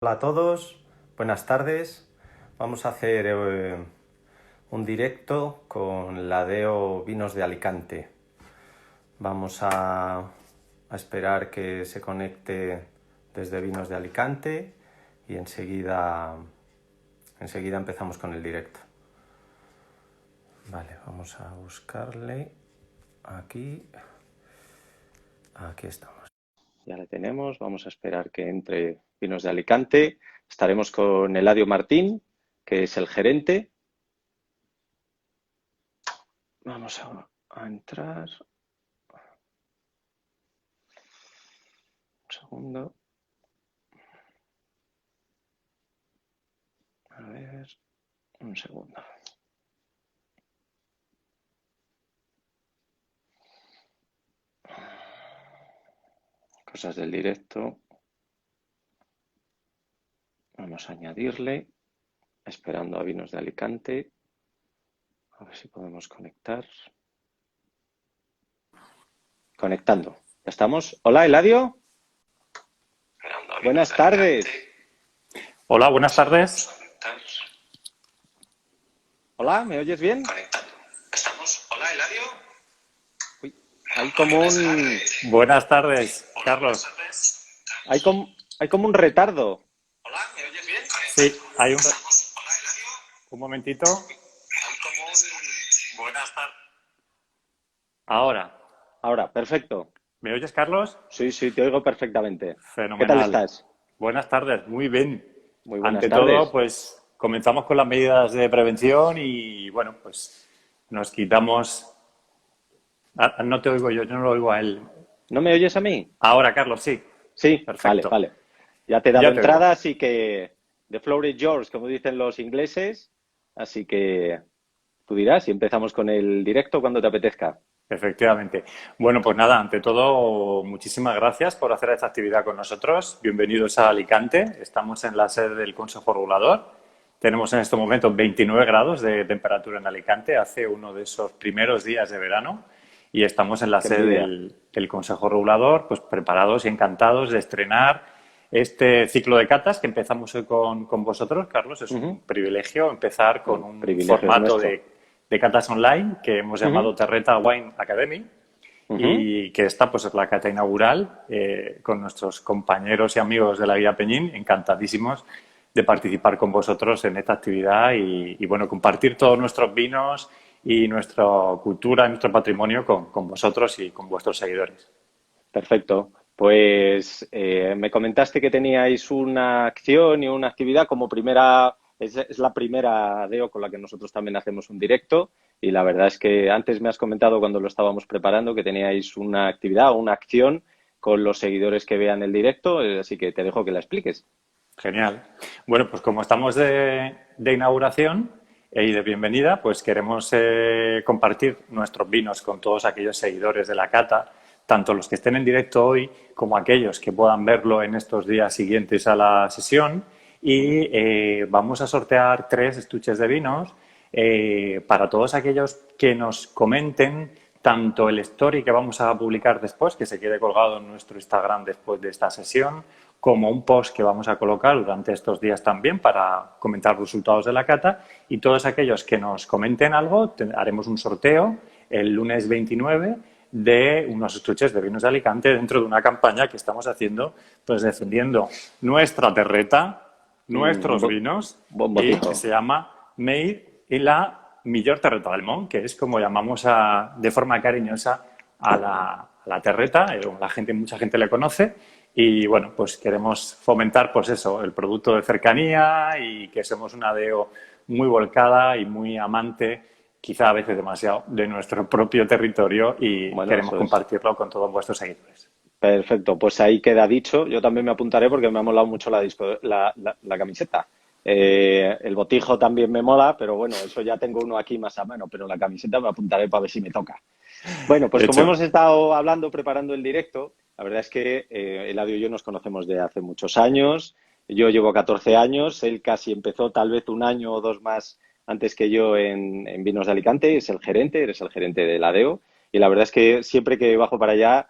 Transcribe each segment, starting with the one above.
Hola a todos, buenas tardes. Vamos a hacer un directo con la DEO Vinos de Alicante. Vamos a esperar que se conecte desde Vinos de Alicante y enseguida empezamos con el directo. Vale, vamos a buscarle aquí. Aquí estamos. Ya le tenemos, vamos a esperar que entre Vinos de Alicante. Estaremos con Eladio Martín, que es el gerente. Vamos a entrar. Un segundo. A ver, un segundo. Cosas del directo. Vamos a añadirle, esperando a Vinos de Alicante. A ver si podemos conectar. Conectando. ¿Ya estamos? Hola, Eladio. Buenas tardes. Hola, buenas tardes. Hola, ¿me oyes bien? Conectando. ¿Estamos? Hola, Eladio. Uy, hay como un... Buenas tardes, Hola, Carlos. buenas tardes. Hay como un retardo. Hola, ¿me oyes bien? Sí, Conectando. hay ¿Estamos? Hola, Eladio. un momentito. Hay como un... Buenas tardes. Ahora, Ahora, perfecto. ¿me oyes, Carlos? Sí, sí, te oigo perfectamente. ¿Qué tal Fenomenal. estás? Buenas tardes, muy bien. Muy buenas Ante todo, tardes. pues comenzamos con las medidas de prevención y bueno, pues nos quitamos. No te oigo yo no lo oigo a él. ¿No me oyes a mí? Ahora, Carlos, sí. Sí, vale, Perfecto. vale. Ya te he dado Ya te oigo. entrada, así que the floor is yours, como dicen los ingleses. Así que tú dirás y empezamos con el directo cuando te apetezca. Efectivamente. Bueno, pues nada, ante todo, muchísimas gracias por hacer esta actividad con nosotros. Bienvenidos a Alicante. Estamos en la sede del Consejo Regulador. Tenemos en estos momentos 29 grados de temperatura en Alicante. Hace uno de esos primeros días de verano y estamos en la Qué sede envidia. del Consejo Regulador, pues preparados y encantados de estrenar este ciclo de catas que empezamos hoy con vosotros, Carlos. Es un Ujú. privilegio empezar con El un privilegio es formato nuestro. de catas online que hemos Ujú, llamado Terreta Wine Academy ujú. y que esta pues es la cata inaugural con nuestros compañeros y amigos de la Guía Peñín, encantadísimos de participar con vosotros en esta actividad y bueno, compartir todos nuestros vinos y nuestra cultura, nuestro patrimonio con vosotros y con vuestros seguidores. Perfecto. Pues me comentaste que teníais una acción y una actividad como primera, es la primera DEO con la que nosotros también hacemos un directo y la verdad es que antes me has comentado cuando lo estábamos preparando que teníais una actividad o una acción con los seguidores que vean el directo, así que te dejo que la expliques. Genial. Bueno, pues como estamos de inauguración y de bienvenida, pues queremos compartir nuestros vinos con todos aquellos seguidores de la cata, tanto los que estén en directo hoy como aquellos que puedan verlo en estos días siguientes a la sesión. Y vamos a sortear 3 estuches de vinos para todos aquellos que nos comenten tanto el story que vamos a publicar después, que se quede colgado en nuestro Instagram después de esta sesión, como un post que vamos a colocar durante estos días también para comentar los resultados de la cata. Y todos aquellos que nos comenten algo, haremos un sorteo el lunes 29 de unos estuches de vinos de Alicante dentro de una campaña que estamos haciendo, pues defendiendo nuestra terreta, Un nuestros vinos buen y que botijo. se llama Made y la millor terreta del món, que es como llamamos de forma cariñosa a la terreta, la gente, mucha gente le conoce y bueno, pues queremos fomentar pues eso, el producto de cercanía y que somos una DEO muy volcada y muy amante, quizá a veces demasiado, de nuestro propio territorio y Bueno, queremos eso es. compartirlo con todos vuestros seguidores. Perfecto, pues ahí queda dicho. Yo también me apuntaré porque me ha molado mucho la camiseta. El botijo también me mola, pero bueno, eso ya tengo uno aquí más a mano, pero la camiseta me apuntaré para ver si me toca. Bueno, pues como Hecho. hemos estado hablando, preparando el directo, la verdad es que Eladio y yo nos conocemos de hace muchos años. Yo llevo 14 años, él casi empezó tal vez un año o dos más antes que yo en Vinos de Alicante, es el gerente, eres el gerente de la DEO. Y la verdad es que siempre que bajo para allá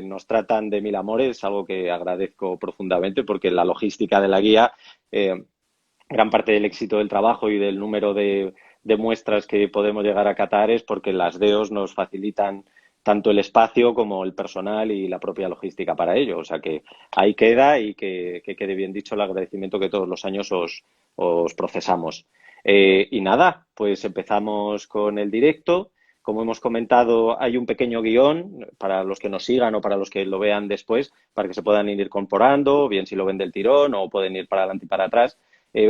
nos tratan de mil amores, algo que agradezco profundamente porque la logística de la guía, gran parte del éxito del trabajo y del número de muestras que podemos llegar a catar es porque las DEOs nos facilitan tanto el espacio como el personal y la propia logística para ello. O sea que ahí queda y que quede bien dicho el agradecimiento que todos los años os procesamos. Y nada, pues empezamos con el directo. Como hemos comentado, hay un pequeño guión para los que nos sigan o para los que lo vean después, para que se puedan ir incorporando, bien si lo ven del tirón o pueden ir para adelante y para atrás.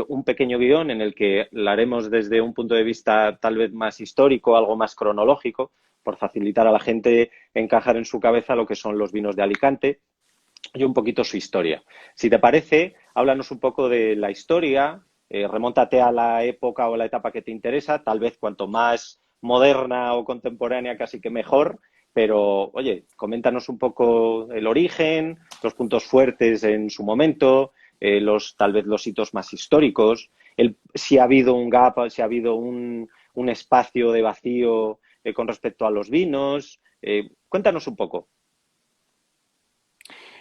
Un pequeño guión en el que lo haremos desde un punto de vista tal vez más histórico, algo más cronológico, por facilitar a la gente encajar en su cabeza lo que son los vinos de Alicante y un poquito su historia. Si te parece, háblanos un poco de la historia, remóntate a la época o la etapa que te interesa, tal vez cuanto más moderna o contemporánea casi que mejor, pero oye, coméntanos un poco el origen, los puntos fuertes en su momento, tal vez los hitos más históricos, si ha habido un gap, si ha habido un espacio de vacío con respecto a los vinos. Cuéntanos un poco.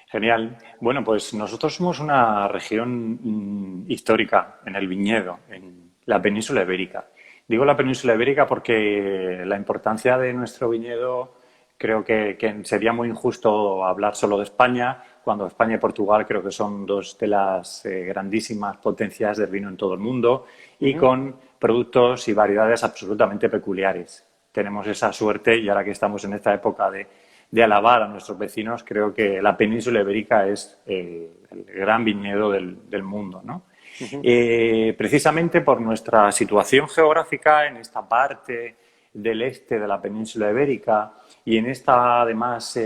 Genial. Bueno, pues nosotros somos una región histórica en el viñedo, en la península ibérica. Digo la península ibérica porque la importancia de nuestro viñedo creo que sería muy injusto hablar solo de España, cuando España y Portugal creo que son dos de las grandísimas potencias del vino en todo el mundo y con productos y variedades absolutamente peculiares. Tenemos esa suerte y ahora que estamos en esta época de alabar a nuestros vecinos, creo que la península ibérica es el gran viñedo del mundo, ¿no? Precisamente por nuestra situación geográfica en esta parte del este de la península ibérica y en esta, además,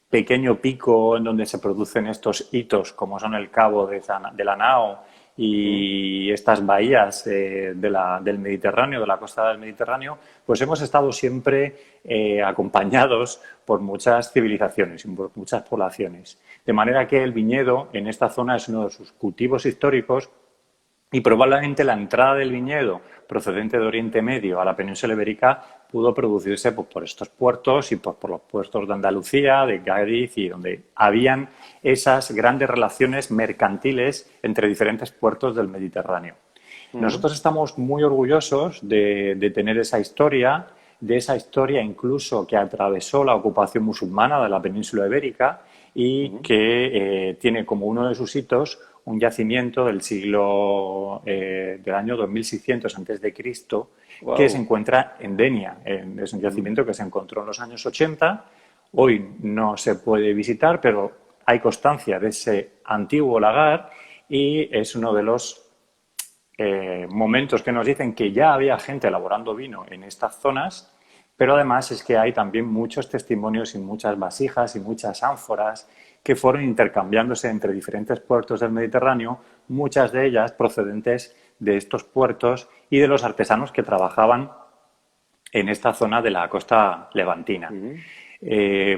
pequeño pico en donde se producen estos hitos, como son el Cabo de la Nao y estas bahías del Mediterráneo, de la costa del Mediterráneo, pues hemos estado siempre acompañados por muchas civilizaciones y por muchas poblaciones. De manera que el viñedo en esta zona es uno de sus cultivos históricos y probablemente la entrada del viñedo procedente de Oriente Medio a la península ibérica pudo producirse pues, por estos puertos y por los puertos de Andalucía, de Cádiz y donde habían esas grandes relaciones mercantiles entre diferentes puertos del Mediterráneo. Nosotros estamos muy orgullosos de tener esa historia, de esa historia incluso que atravesó la ocupación musulmana de la península ibérica y que tiene como uno de sus hitos un yacimiento del del año 2600 a.C., Wow. que se encuentra en Denia. Es un yacimiento que se encontró en los años 80. Hoy no se puede visitar, pero hay constancia de ese antiguo lagar y es uno de los momentos que nos dicen que ya había gente elaborando vino en estas zonas, pero además es que hay también muchos testimonios y muchas vasijas y muchas ánforas que fueron intercambiándose entre diferentes puertos del Mediterráneo, muchas de ellas procedentes de estos puertos y de los artesanos que trabajaban en esta zona de la costa levantina.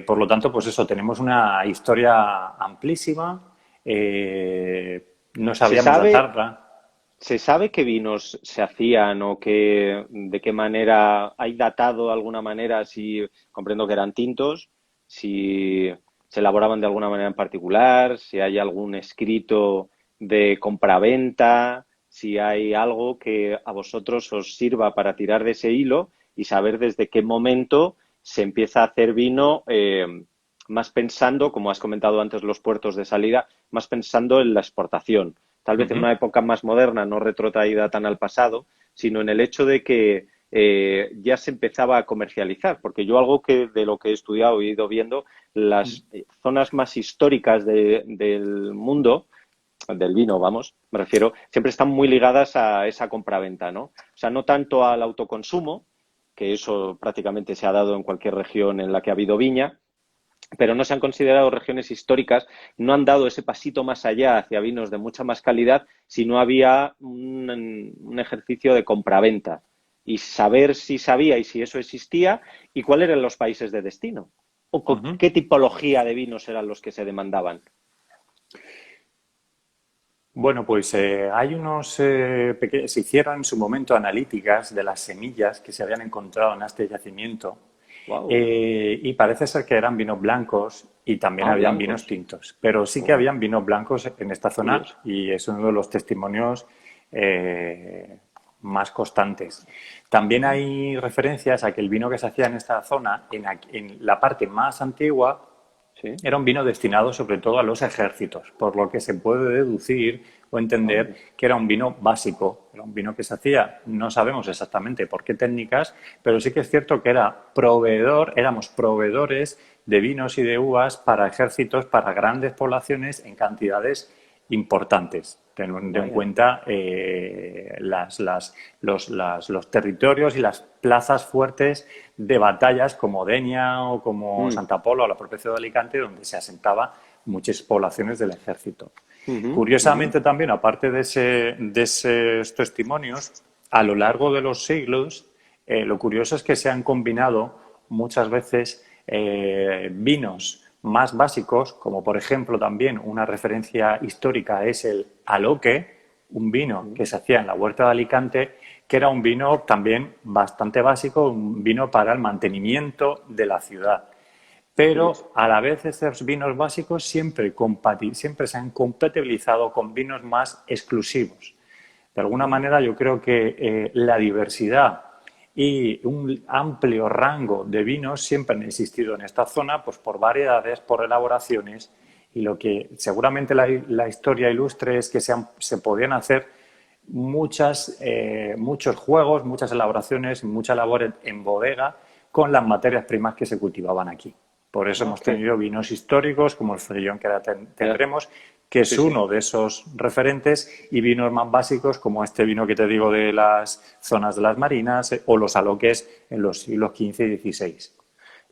Por lo tanto, pues eso, tenemos una historia amplísima, no sabíamos datarla. ¿Se sabe qué vinos se hacían o de qué manera hay datado de alguna manera? Si comprendo que eran tintos, si se elaboraban de alguna manera en particular, si hay algún escrito de compraventa, si hay algo que a vosotros os sirva para tirar de ese hilo y saber desde qué momento se empieza a hacer vino, más pensando, como has comentado antes, los puertos de salida, más pensando en la exportación. Tal vez en una época más moderna, no retrotraída tan al pasado, sino en el hecho de que ya se empezaba a comercializar. Porque yo algo de lo que he estudiado y he ido viendo, las zonas más históricas del mundo, del vino, vamos, me refiero, siempre están muy ligadas a esa compraventa, ¿no? O sea, no tanto al autoconsumo, que eso prácticamente se ha dado en cualquier región en la que ha habido viña, pero no se han considerado regiones históricas, no han dado ese pasito más allá hacia vinos de mucha más calidad si no había un ejercicio de compraventa y saber si sabía y si eso existía y cuáles eran los países de destino o qué tipología de vinos eran los que se demandaban. Bueno, pues hay se hicieron en su momento analíticas de las semillas que se habían encontrado en este yacimiento Wow. Y parece ser que eran vinos blancos y también Ah, habían vinos blancos. tintos, pero sí que Oh, habían vinos blancos en esta zona curioso. y es uno de los testimonios eh, más constantes. También Ujú. hay referencias a que el vino que se hacía en esta zona, en la parte más antigua, Sí. era un vino destinado sobre todo a los ejércitos, por lo que se puede deducir o entender Anda. que era un vino básico, era un vino que se hacía, no sabemos exactamente por qué técnicas, pero sí que es cierto que éramos proveedores de vinos y de uvas para ejércitos, para grandes poblaciones en cantidades importantes, teniendo en Vaya. cuenta los territorios y las plazas fuertes de batallas como Denia o como Mm. Santa Pola o la propia ciudad de Alicante, donde se asentaban muchas poblaciones del ejército. Ujú, ujú. Curiosamente también, aparte de esos testimonios, a lo largo de los siglos, lo curioso es que se han combinado muchas veces vinos más básicos, como por ejemplo también una referencia histórica es el Aloque, un vino Mm. que se hacía en la huerta de Alicante, que era un vino también bastante básico, un vino para el mantenimiento de la ciudad. Curioso. Pero a la vez estos vinos básicos siempre se han compatibilizado con vinos más exclusivos. De alguna Mm. manera yo creo que la diversidad y un amplio rango de vinos siempre han existido en esta zona, pues por variedades, por elaboraciones, y lo que seguramente la historia ilustre es que se podían hacer muchos juegos, muchas elaboraciones, mucha labor en bodega con las materias primas que se cultivaban aquí. Por eso Ah, hemos tenido vinos históricos como el Fellón que ahora ya. tendremos, que es Sí, sí. uno de esos referentes, y vinos más básicos como este vino que te digo de las zonas de las marinas o los aloques en los siglos XV y XVI.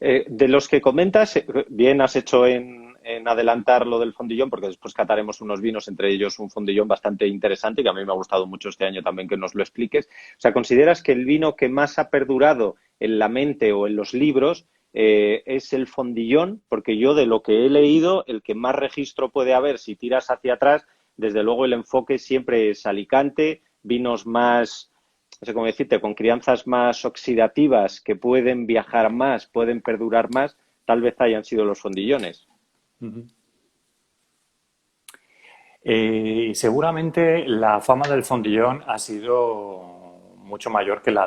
De los que comentas, bien has hecho en adelantar lo del fondillón, porque después cataremos unos vinos, entre ellos un fondillón bastante interesante, que a mí me ha gustado mucho este año también que nos lo expliques. O sea, ¿consideras que el vino que más ha perdurado en la mente o en los libros es el fondillón? Porque yo de lo que he leído, el que más registro puede haber si tiras hacia atrás, desde luego el enfoque siempre es Alicante, vinos más no sé cómo decirte, con crianzas más oxidativas que pueden viajar más, pueden perdurar más, tal vez hayan sido los fondillones. Seguramente la fama del fondillón ha sido mucho mayor que la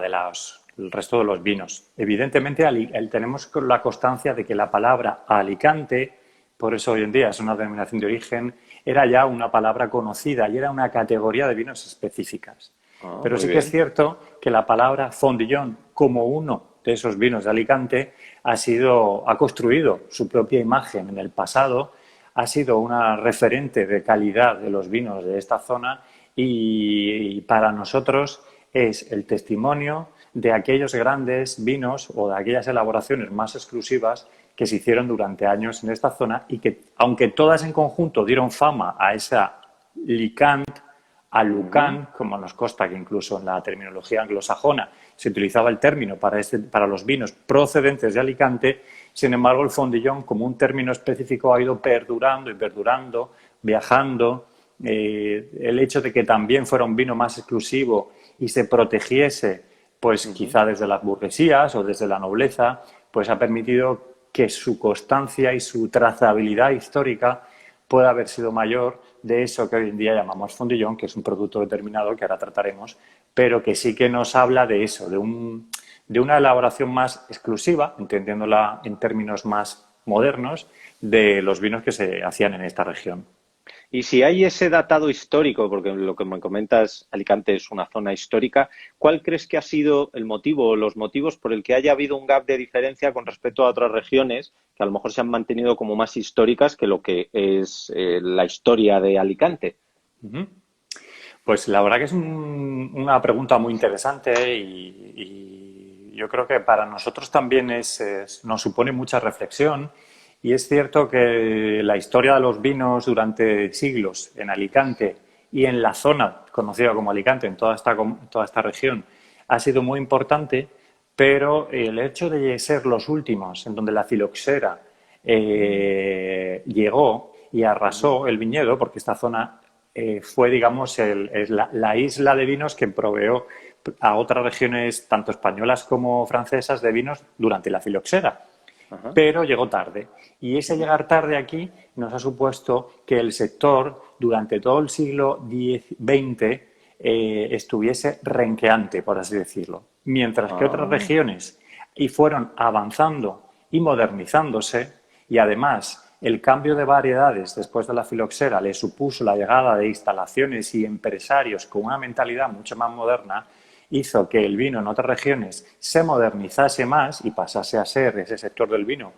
el resto de los vinos. Evidentemente, tenemos la constancia de que la palabra Alicante, por eso hoy en día es una denominación de origen, era ya una palabra conocida y era una categoría de vinos específicas. Ah, Pero muy sí que es bien. cierto que la palabra fondillón, como uno de esos vinos de Alicante, ha construido su propia imagen en el pasado, ha sido una referente de calidad de los vinos de esta zona y para nosotros es el testimonio de aquellos grandes vinos o de aquellas elaboraciones más exclusivas que se hicieron durante años en esta zona y que, aunque todas en conjunto dieron fama a esa Licant, a Ujú. Lucan, como nos consta que incluso en la terminología anglosajona se utilizaba el término para los vinos procedentes de Alicante, sin embargo el fondillón como un término específico ha ido perdurando y perdurando, viajando. El hecho de que también fuera un vino más exclusivo y se protegiese, pues Ujú. quizá desde las burguesías o desde la nobleza, pues ha permitido que su constancia y su trazabilidad histórica puede haber sido mayor de eso que hoy en día llamamos fondillón, que es un producto determinado que ahora trataremos, pero que sí que nos habla de eso, de una elaboración más exclusiva, entendiéndola en términos más modernos, de los vinos que se hacían en esta región. Y si hay ese datado histórico, porque lo que me comentas, Alicante es una zona histórica, ¿cuál crees que ha sido el motivo o los motivos por el que haya habido un gap de diferencia con respecto a otras regiones que a lo mejor se han mantenido como más históricas que lo que es la historia de Alicante? Pues la verdad que es una pregunta muy interesante y yo creo que para nosotros también nos supone mucha reflexión. Y es cierto que la historia de los vinos durante siglos en Alicante y en la zona conocida como Alicante, en toda esta región, ha sido muy importante, pero el hecho de ser los últimos en donde la filoxera llegó y Ujú. arrasó el viñedo, porque esta zona fue, digamos, la isla de vinos que proveó a otras regiones, tanto españolas como francesas, de vinos durante la filoxera. Ajá. Pero llegó tarde. Y ese llegar tarde aquí nos ha supuesto que el sector durante todo el siglo XX estuviese renqueante, por así decirlo. Mientras que otras Ah, regiones y fueron avanzando y modernizándose, y además el cambio de variedades después de la filoxera le supuso la llegada de instalaciones y empresarios con una mentalidad mucho más moderna, hizo que el vino en otras regiones se modernizase más y pasase a ser ese sector del vino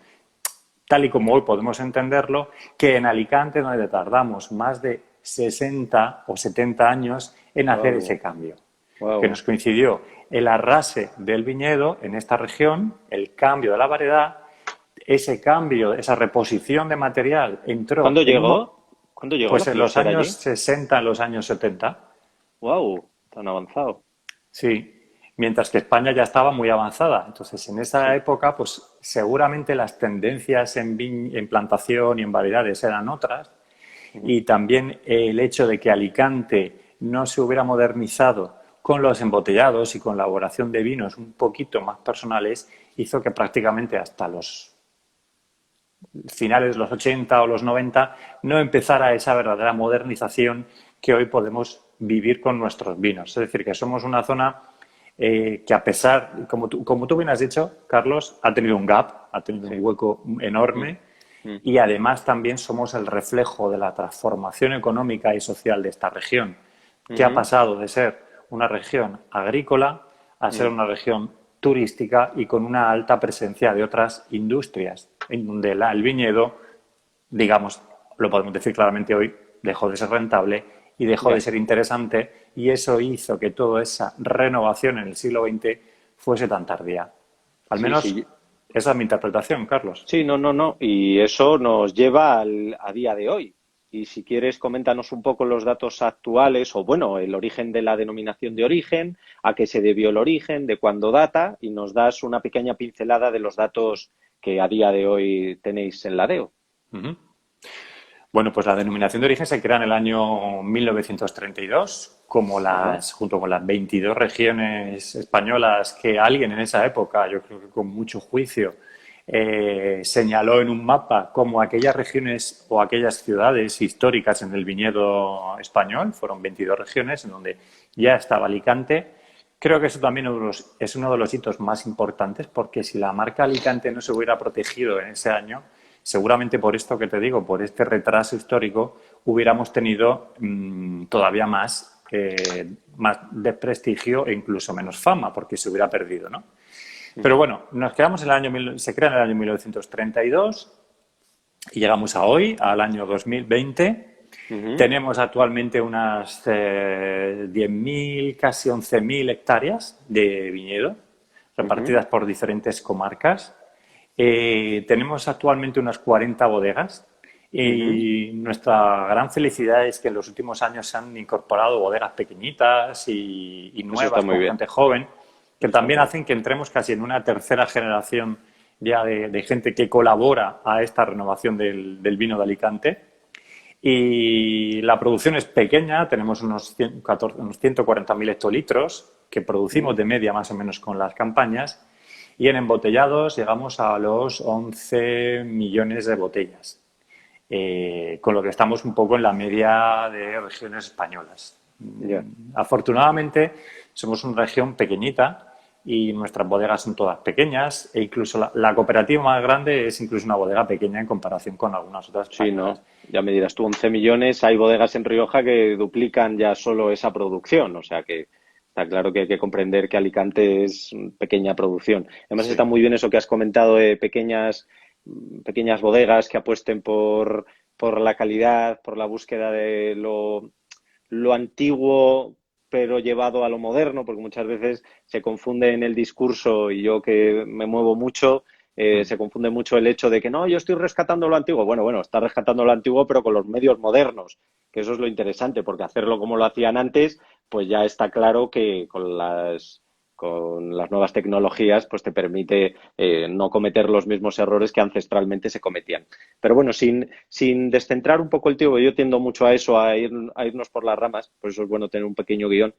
tal y como hoy podemos entenderlo, que en Alicante, donde tardamos más de 60 o 70 años en hacer ese wow, cambio, que wow. nos coincidió el arrase del viñedo en esta región, el cambio de la variedad, ese cambio, esa reposición de material entró ¿Cuándo en llegó? ¿Cuándo llegó la pues en los filoxera años allí? 60, en los años 70. Wow, tan avanzado. Sí, mientras que España ya estaba muy avanzada. Entonces, en esa Sí. época, pues seguramente las tendencias en plantación y en variedades eran otras. Ujú. Y también el hecho de que Alicante no se hubiera modernizado con los embotellados y con la elaboración de vinos un poquito más personales hizo que prácticamente hasta los finales de los 80 o los 90 no empezara esa verdadera modernización que hoy podemos vivir con nuestros vinos. Es decir, que somos una zona que a pesar, como tú bien has dicho, Carlos, ha tenido un gap, ha tenido un Sí. hueco Mm, enorme mm, y además también somos el reflejo de la transformación económica y social de esta región, que ha ujú, pasado de ser una región agrícola a ser mm. una región turística y con una alta presencia de otras industrias, en donde el viñedo, digamos, lo podemos decir claramente hoy, dejó de ser rentable y dejó de Ya. ser interesante y eso hizo que toda esa renovación en el siglo XX fuese tan tardía. Al Sí, menos sí. esa es mi interpretación, Carlos. Sí, no, no, no. Y eso nos lleva a día de hoy. Y si quieres, coméntanos un poco los datos actuales o, bueno, el origen de la denominación de origen, a qué se debió el origen, de cuándo data, y nos das una pequeña pincelada de los datos que a día de hoy tenéis en la DEO. Uh -huh. Bueno, pues la denominación de origen se crea en el año 1932, como Ajá. junto con las 22 regiones españolas que alguien en esa época, yo creo que con mucho juicio, señaló en un mapa como aquellas regiones o aquellas ciudades históricas en el viñedo español. Fueron 22 regiones en donde ya estaba Alicante. Creo que eso también es uno de los hitos más importantes, porque si la marca Alicante no se hubiera protegido en ese año, seguramente por esto que te digo, por este retraso histórico, hubiéramos tenido todavía más desprestigio e incluso menos fama, porque se hubiera perdido, ¿no? Pero Ujú, bueno, nos quedamos en el año, se crea en el año 1932 y llegamos a hoy, al año 2020. ujú, Tenemos actualmente unas 10.000, casi 11.000 hectáreas de viñedo ujú, repartidas por diferentes comarcas. Tenemos actualmente unas 40 bodegas ujú. y nuestra gran felicidad es que en los últimos años se han incorporado bodegas pequeñitas y Eso está nuevas muy con bien. gente joven que Eso está también muy bien. hacen que entremos casi en una tercera generación ya de gente que colabora a esta renovación del vino de Alicante. Y la producción es pequeña, tenemos unos 140.000 hectolitros que producimos Ujú. de media más o menos con las campañas y en embotellados llegamos a los 11 millones de botellas, con lo que estamos un poco en la media de regiones españolas. Ya. Afortunadamente somos una región pequeñita y nuestras bodegas son todas pequeñas e incluso la cooperativa más grande es incluso una bodega pequeña en comparación con algunas otras Sí, españolas. no. Ya me dirás tú, 11 millones. Hay bodegas en Rioja que duplican ya solo esa producción. O sea que está claro que hay que comprender que Alicante es pequeña producción. Además Sí. está muy bien eso que has comentado de pequeñas bodegas que apuesten por la calidad, por la búsqueda de lo antiguo pero llevado a lo moderno, porque muchas veces se confunde en el discurso y yo que me muevo mucho, Mm. se confunde mucho el hecho de que no, yo estoy rescatando lo antiguo. Bueno, está rescatando lo antiguo, pero con los medios modernos, que eso es lo interesante, porque hacerlo como lo hacían antes, pues ya está claro que con las nuevas tecnologías, pues te permite no cometer los mismos errores que ancestralmente se cometían. Pero bueno, sin descentrar un poco el tío, yo tiendo mucho a eso, a irnos por las ramas, por eso es bueno tener un pequeño guión.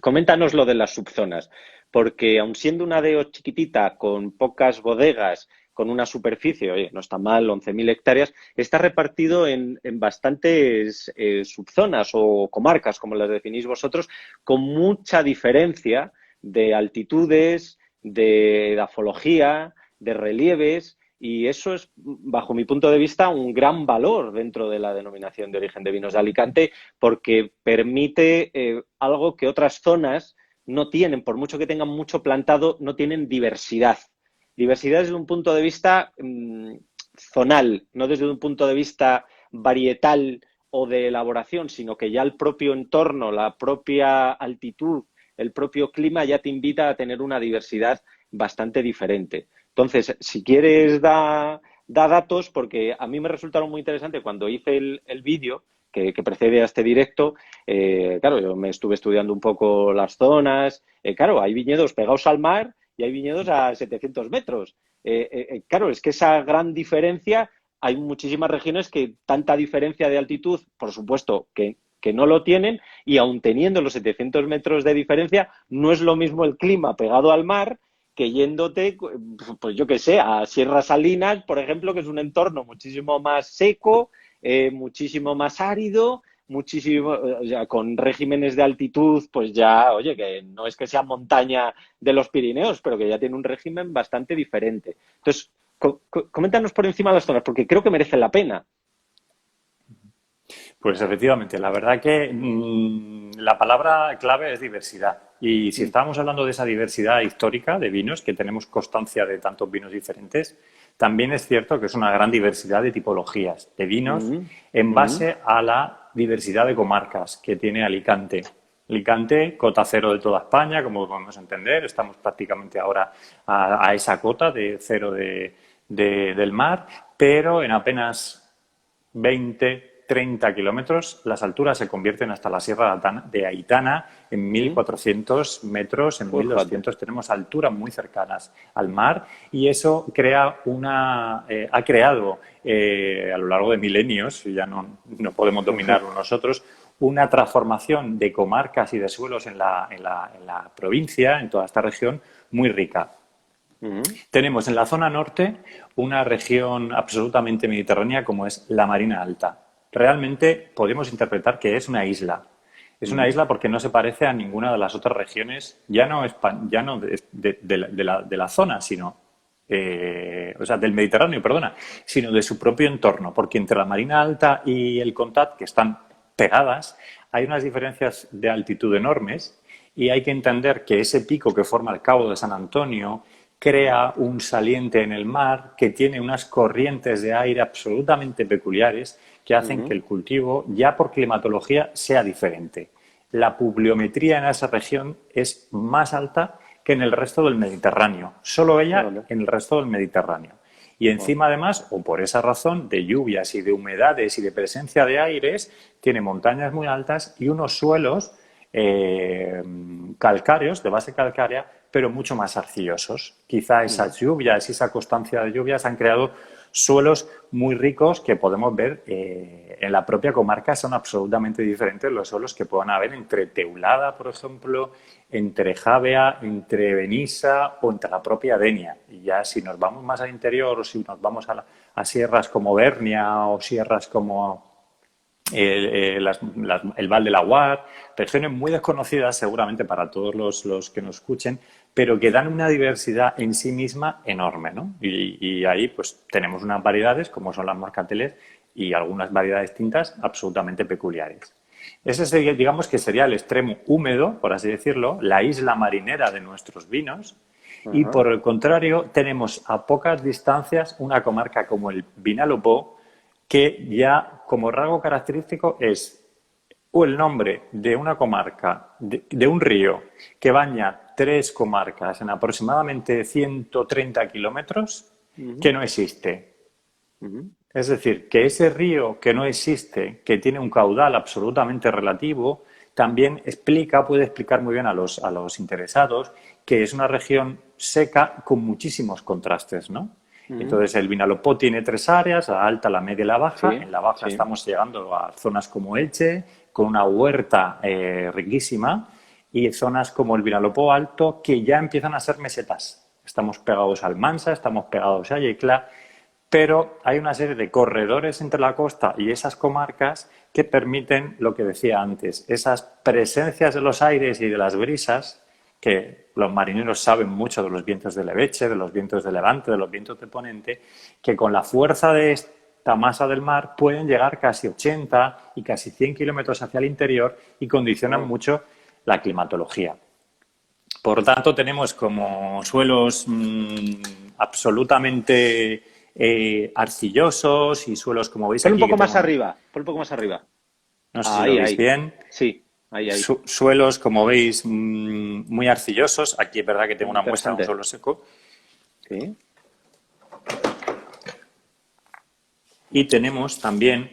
Coméntanos lo de las subzonas, porque aun siendo una DEO chiquitita, con pocas bodegas, con una superficie, oye, no está mal, 11.000 hectáreas, está repartido en bastantes subzonas o comarcas, como las definís vosotros, con mucha diferencia de altitudes, de edafología, de relieves, y eso es, bajo mi punto de vista, un gran valor dentro de la denominación de origen de vinos de Alicante, porque permite algo que otras zonas no tienen, por mucho que tengan mucho plantado, no tienen diversidad. Diversidad desde un punto de vista zonal, no desde un punto de vista varietal o de elaboración, sino que ya el propio entorno, la propia altitud, el propio clima ya te invita a tener una diversidad bastante diferente. Entonces, si quieres, da datos, porque a mí me resultaron muy interesantes cuando hice el vídeo que precede a este directo. Claro, yo me estuve estudiando un poco las zonas. Claro, hay viñedos pegados al mar y hay viñedos a 700 metros. Claro, es que esa gran diferencia, hay muchísimas regiones que tanta diferencia de altitud, por supuesto, que no lo tienen, y aun teniendo los 700 metros de diferencia, no es lo mismo el clima pegado al mar que yéndote, pues yo qué sé, a Sierra Salinas, por ejemplo, que es un entorno muchísimo más seco, muchísimo más árido, muchísimo, ya con regímenes de altitud, pues ya, oye, que no es que sea montaña de los Pirineos, pero que ya tiene un régimen bastante diferente. Entonces, coméntanos por encima las zonas, porque creo que merecen la pena. Pues efectivamente, la verdad que la palabra clave es diversidad. Y si estábamos hablando de esa diversidad histórica de vinos, que tenemos constancia de tantos vinos diferentes, también es cierto que es una gran diversidad de tipologías de vinos en base a la diversidad de comarcas que tiene Alicante. Alicante, cota cero de toda España, como podemos entender, estamos prácticamente ahora a esa cota de cero del mar, pero en apenas 20-30 kilómetros, las alturas se convierten hasta la Sierra de Aitana en 1.400 metros, en 1.200 tenemos alturas muy cercanas al mar, y eso crea ha creado a lo largo de milenios, ya no podemos dominarlo nosotros, una transformación de comarcas y de suelos en la provincia, en toda esta región, muy rica. Tenemos en la zona norte una región absolutamente mediterránea como es la Marina Alta. Realmente podemos interpretar que es una isla. Es una isla porque no se parece a ninguna de las otras regiones, ya no de la zona, sino o sea, del Mediterráneo, perdona, sino de su propio entorno, porque entre la Marina Alta y el Contat, que están pegadas, hay unas diferencias de altitud enormes, y hay que entender que ese pico que forma el Cabo de San Antonio crea un saliente en el mar que tiene unas corrientes de aire absolutamente peculiares que hacen que el cultivo, ya por climatología, sea diferente. La pluviometría en esa región es más alta que en el resto del Mediterráneo, solo ella en el resto del Mediterráneo. Y encima, además, o por esa razón, de lluvias y de humedades y de presencia de aires, tiene montañas muy altas y unos suelos calcáreos, de base calcárea, pero mucho más arcillosos. Quizá esas lluvias y esa constancia de lluvias han creado suelos muy ricos que podemos ver en la propia comarca. Son absolutamente diferentes los suelos que puedan haber entre Teulada, por ejemplo, entre Javea, entre Benissa o entre la propia Denia. Y ya si nos vamos más al interior, o si nos vamos a sierras como Bernia o sierras como el Val de Laguar, regiones muy desconocidas seguramente para todos los que nos escuchen, pero que dan una diversidad en sí misma enorme, ¿no? Y ahí pues tenemos unas variedades como son las moscateles y algunas variedades tintas absolutamente peculiares. Ese sería, digamos que sería el extremo húmedo, por así decirlo, la isla marinera de nuestros vinos. Y por el contrario tenemos a pocas distancias una comarca como el Vinalopó, que ya como rasgo característico es el nombre de una comarca, de un río que baña 3 comarcas en aproximadamente 130 kilómetros, que no existe. Es decir, que ese río que no existe, que tiene un caudal absolutamente relativo, también puede explicar muy bien a los interesados que es una región seca con muchísimos contrastes, ¿no? Entonces, el Vinalopó tiene tres áreas, la alta, la media y la baja. Sí, En la baja sí. estamos llegando a zonas como Elche, con una huerta riquísima, y zonas como el Vinalopó Alto, que ya empiezan a ser mesetas. Estamos pegados al Mansa, estamos pegados a Yecla, pero hay una serie de corredores entre la costa y esas comarcas que permiten lo que decía antes, esas presencias de los aires y de las brisas, que los marineros saben mucho de los vientos de leveche, de los vientos de levante, de los vientos de ponente, que con la fuerza de esta masa del mar pueden llegar casi 80 y casi 100 kilómetros hacia el interior y condicionan mucho la climatología. Por lo tanto, tenemos como suelos absolutamente arcillosos y suelos, como veis Pon un aquí, que poco más tengo, arriba, pon un poco más arriba. no sé si lo Ahí, veis ahí. bien, Sí, ahí, ahí. suelos, como veis, muy arcillosos. Aquí es verdad que tengo una muestra de un Interesante. suelo seco. Sí. Y tenemos también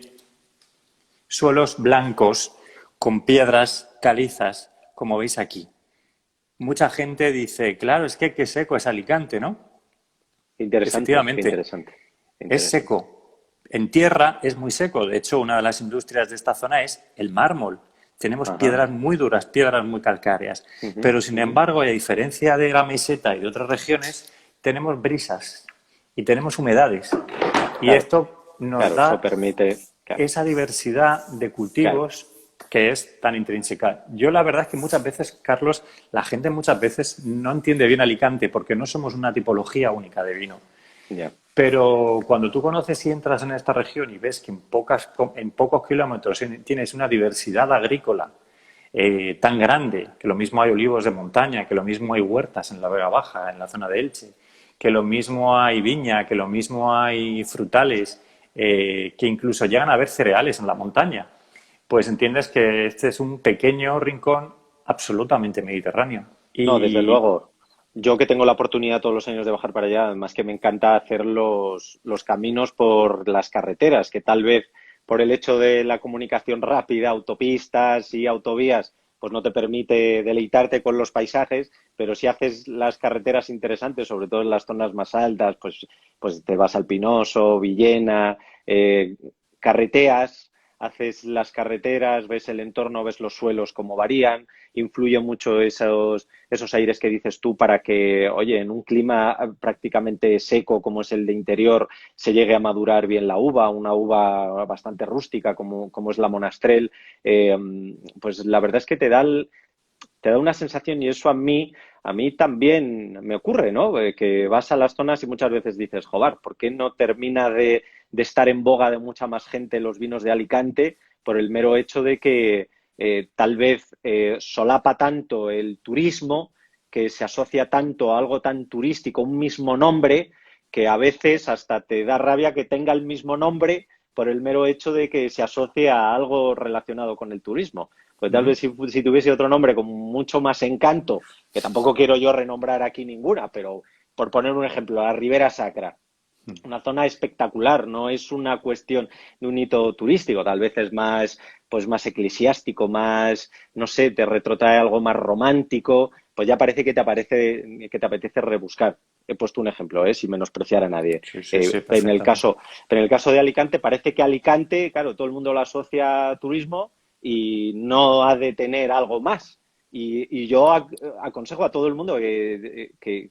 suelos blancos con piedras calizas, como veis aquí. Mucha gente dice, claro, es que qué seco es Alicante, ¿no? Interesante, qué Efectivamente, interesante. Qué es interesante. seco. En tierra es muy seco. De hecho, una de las industrias de esta zona es el mármol. Tenemos Ajá. piedras muy duras, piedras muy calcáreas. Ujú, Pero, sin ujú. embargo, a diferencia de la meseta y de otras regiones, tenemos brisas y tenemos humedades. Y Claro, esto nos claro, eso da permite. Claro, esa diversidad de claro. cultivos que es tan intrínseca. Yo la verdad es que muchas veces, Carlos, la gente muchas veces no entiende bien Alicante porque no somos una tipología única de vino. Ya. Pero cuando tú conoces y entras en esta región y ves que en pocos kilómetros tienes una diversidad agrícola tan grande, que lo mismo hay olivos de montaña, que lo mismo hay huertas en la Vega Baja, en la zona de Elche, que lo mismo hay viña, que lo mismo hay frutales, que incluso llegan a haber cereales en la montaña, pues entiendes que este es un pequeño rincón absolutamente mediterráneo. No, desde Y luego. Yo que tengo la oportunidad todos los años de bajar para allá, además que me encanta hacer los caminos por las carreteras, que tal vez por el hecho de la comunicación rápida, autopistas y autovías, pues no te permite deleitarte con los paisajes, pero si haces las carreteras interesantes, sobre todo en las zonas más altas, pues te vas al Pinoso, Villena, carreteas, haces las carreteras, ves el entorno, ves los suelos cómo varían, influye mucho esos aires que dices tú para que, oye, en un clima prácticamente seco como es el de interior, se llegue a madurar bien la uva, una uva bastante rústica como es la Monastrell, pues la verdad es que te da una sensación y eso a mí también me ocurre, ¿no? Que vas a las zonas y muchas veces dices, joder, ¿por qué no termina de estar en boga de mucha más gente los vinos de Alicante por el mero hecho de que tal vez solapa tanto el turismo, que se asocia tanto a algo tan turístico, un mismo nombre, que a veces hasta te da rabia que tenga el mismo nombre por el mero hecho de que se asocie a algo relacionado con el turismo. Pues tal vez si tuviese otro nombre con mucho más encanto, que tampoco quiero yo renombrar aquí ninguna, pero por poner un ejemplo, la Ribera Sacra, una zona espectacular, no es una cuestión de un hito turístico, tal vez es más, pues más eclesiástico, más, no sé, te retrotrae algo más romántico, pues ya parece que te apetece rebuscar. He puesto un ejemplo, sin menospreciar a nadie. sí, sí, sí, En el perfectamente. caso, pero en el caso de Alicante, parece que Alicante, claro, todo el mundo lo asocia a turismo y no ha de tener algo más. Y yo aconsejo a todo el mundo que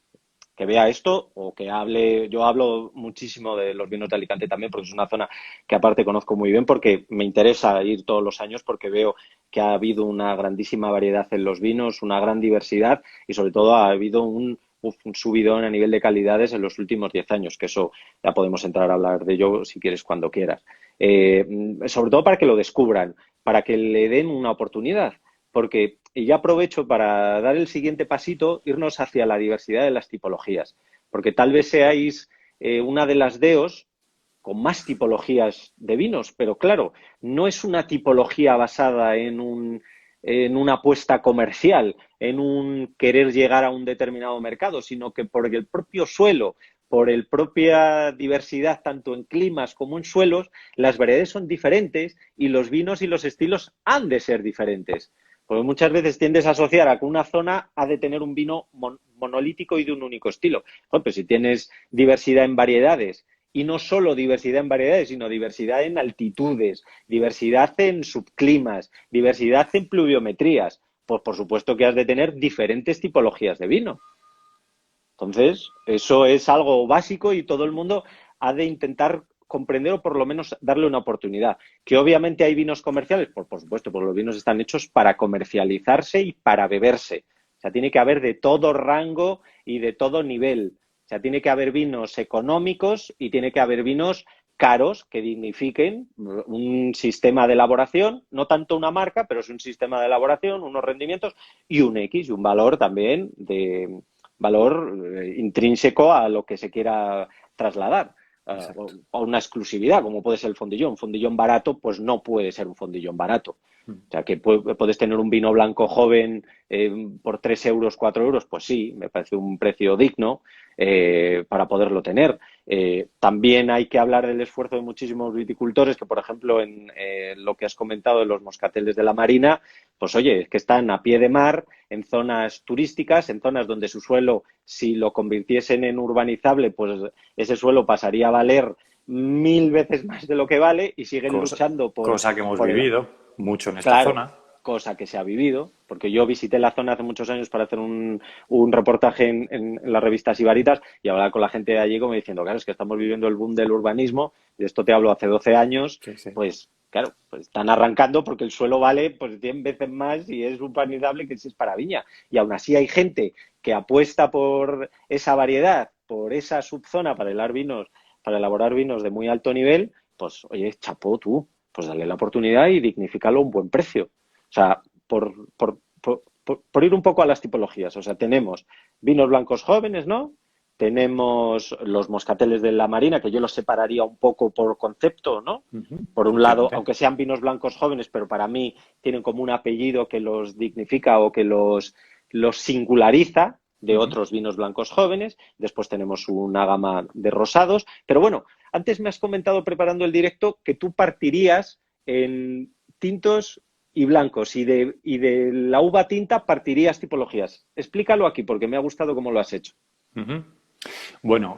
vea esto o que hable. Yo hablo muchísimo de los vinos de Alicante también porque es una zona que aparte conozco muy bien porque me interesa ir todos los años porque veo que ha habido una grandísima variedad en los vinos, una gran diversidad y sobre todo ha habido un subidón a nivel de calidades en los últimos 10 años, que eso ya podemos entrar a hablar de ello si quieres cuando quieras. Sobre todo para que lo descubran, para que le den una oportunidad, porque, y ya aprovecho para dar el siguiente pasito, irnos hacia la diversidad de las tipologías, porque tal vez seáis una de las DEOs con más tipologías de vinos, pero claro, no es una tipología basada en una apuesta comercial, en un querer llegar a un determinado mercado, sino que por el propio suelo, por la propia diversidad tanto en climas como en suelos, las variedades son diferentes y los vinos y los estilos han de ser diferentes. Porque muchas veces tiendes a asociar a que una zona ha de tener un vino monolítico y de un único estilo. Joder, pues si tienes diversidad en variedades, y no solo diversidad en variedades, sino diversidad en altitudes, diversidad en subclimas, diversidad en pluviometrías, pues por supuesto que has de tener diferentes tipologías de vino. Entonces, eso es algo básico y todo el mundo ha de intentar comprender o por lo menos darle una oportunidad. Que obviamente hay vinos comerciales, por supuesto, porque los vinos están hechos para comercializarse y para beberse. O sea, tiene que haber de todo rango y de todo nivel. O sea, tiene que haber vinos económicos y tiene que haber vinos caros que dignifiquen un sistema de elaboración, no tanto una marca, pero es un sistema de elaboración, unos rendimientos y un X y un valor también de valor intrínseco a lo que se quiera trasladar. O una exclusividad, como puede ser el fondillón. Un fondillón barato, pues no puede ser un fondillón barato. O sea, que puedes tener un vino blanco joven por 3 euros, 4 euros, pues sí, me parece un precio digno para poderlo tener. También hay que hablar del esfuerzo de muchísimos viticultores que, por ejemplo, en lo que has comentado de los moscateles de la Marina, pues oye, es que están a pie de mar, en zonas turísticas, en zonas donde su suelo, si lo convirtiesen en urbanizable, pues ese suelo pasaría a valer 1000 veces más de lo que vale y siguen luchando cosa que hemos por el... vivido mucho en esta Claro, zona. cosa que se ha vivido, porque yo visité la zona hace muchos años para hacer un reportaje en la revista Sibaritas y hablaba con la gente de allí como diciendo, claro, es que estamos viviendo el boom del urbanismo, de esto te hablo hace 12 años, Sí, sí. pues claro, pues están arrancando porque el suelo vale pues 100 veces más y es urbanizable que si es para viña. Y aún así hay gente que apuesta por esa variedad, por esa subzona para elaborar vinos de muy alto nivel, pues oye, chapó tú, pues dale la oportunidad y dignifícalo a un buen precio. O sea, por ir un poco a las tipologías, o sea, tenemos vinos blancos jóvenes, ¿no? Tenemos los moscateles de la Marina, que yo los separaría un poco por concepto, ¿no? Por un lado, Efectivamente. aunque sean vinos blancos jóvenes, pero para mí tienen como un apellido que los dignifica o que los singulariza de otros vinos blancos jóvenes. Después tenemos una gama de rosados. Pero bueno, antes me has comentado preparando el directo que tú partirías en tintos y blancos y de la uva tinta partirías tipologías. Explícalo aquí porque me ha gustado cómo lo has hecho. Ujú. Bueno,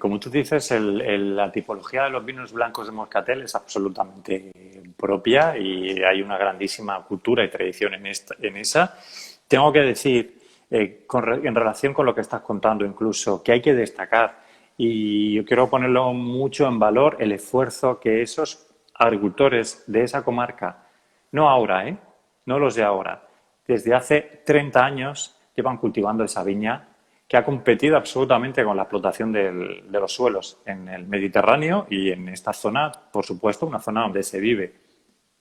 como tú dices, la tipología de los vinos blancos de Moscatel es absolutamente propia y hay una grandísima cultura y tradición en esa. Tengo que decir, en relación con lo que estás contando incluso, que hay que destacar, y yo quiero ponerlo mucho en valor, el esfuerzo que esos agricultores de esa comarca, no ahora, no los de ahora, desde hace 30 años llevan cultivando esa viña que ha competido absolutamente con la explotación de los suelos en el Mediterráneo y en esta zona, por supuesto, una zona donde se vive,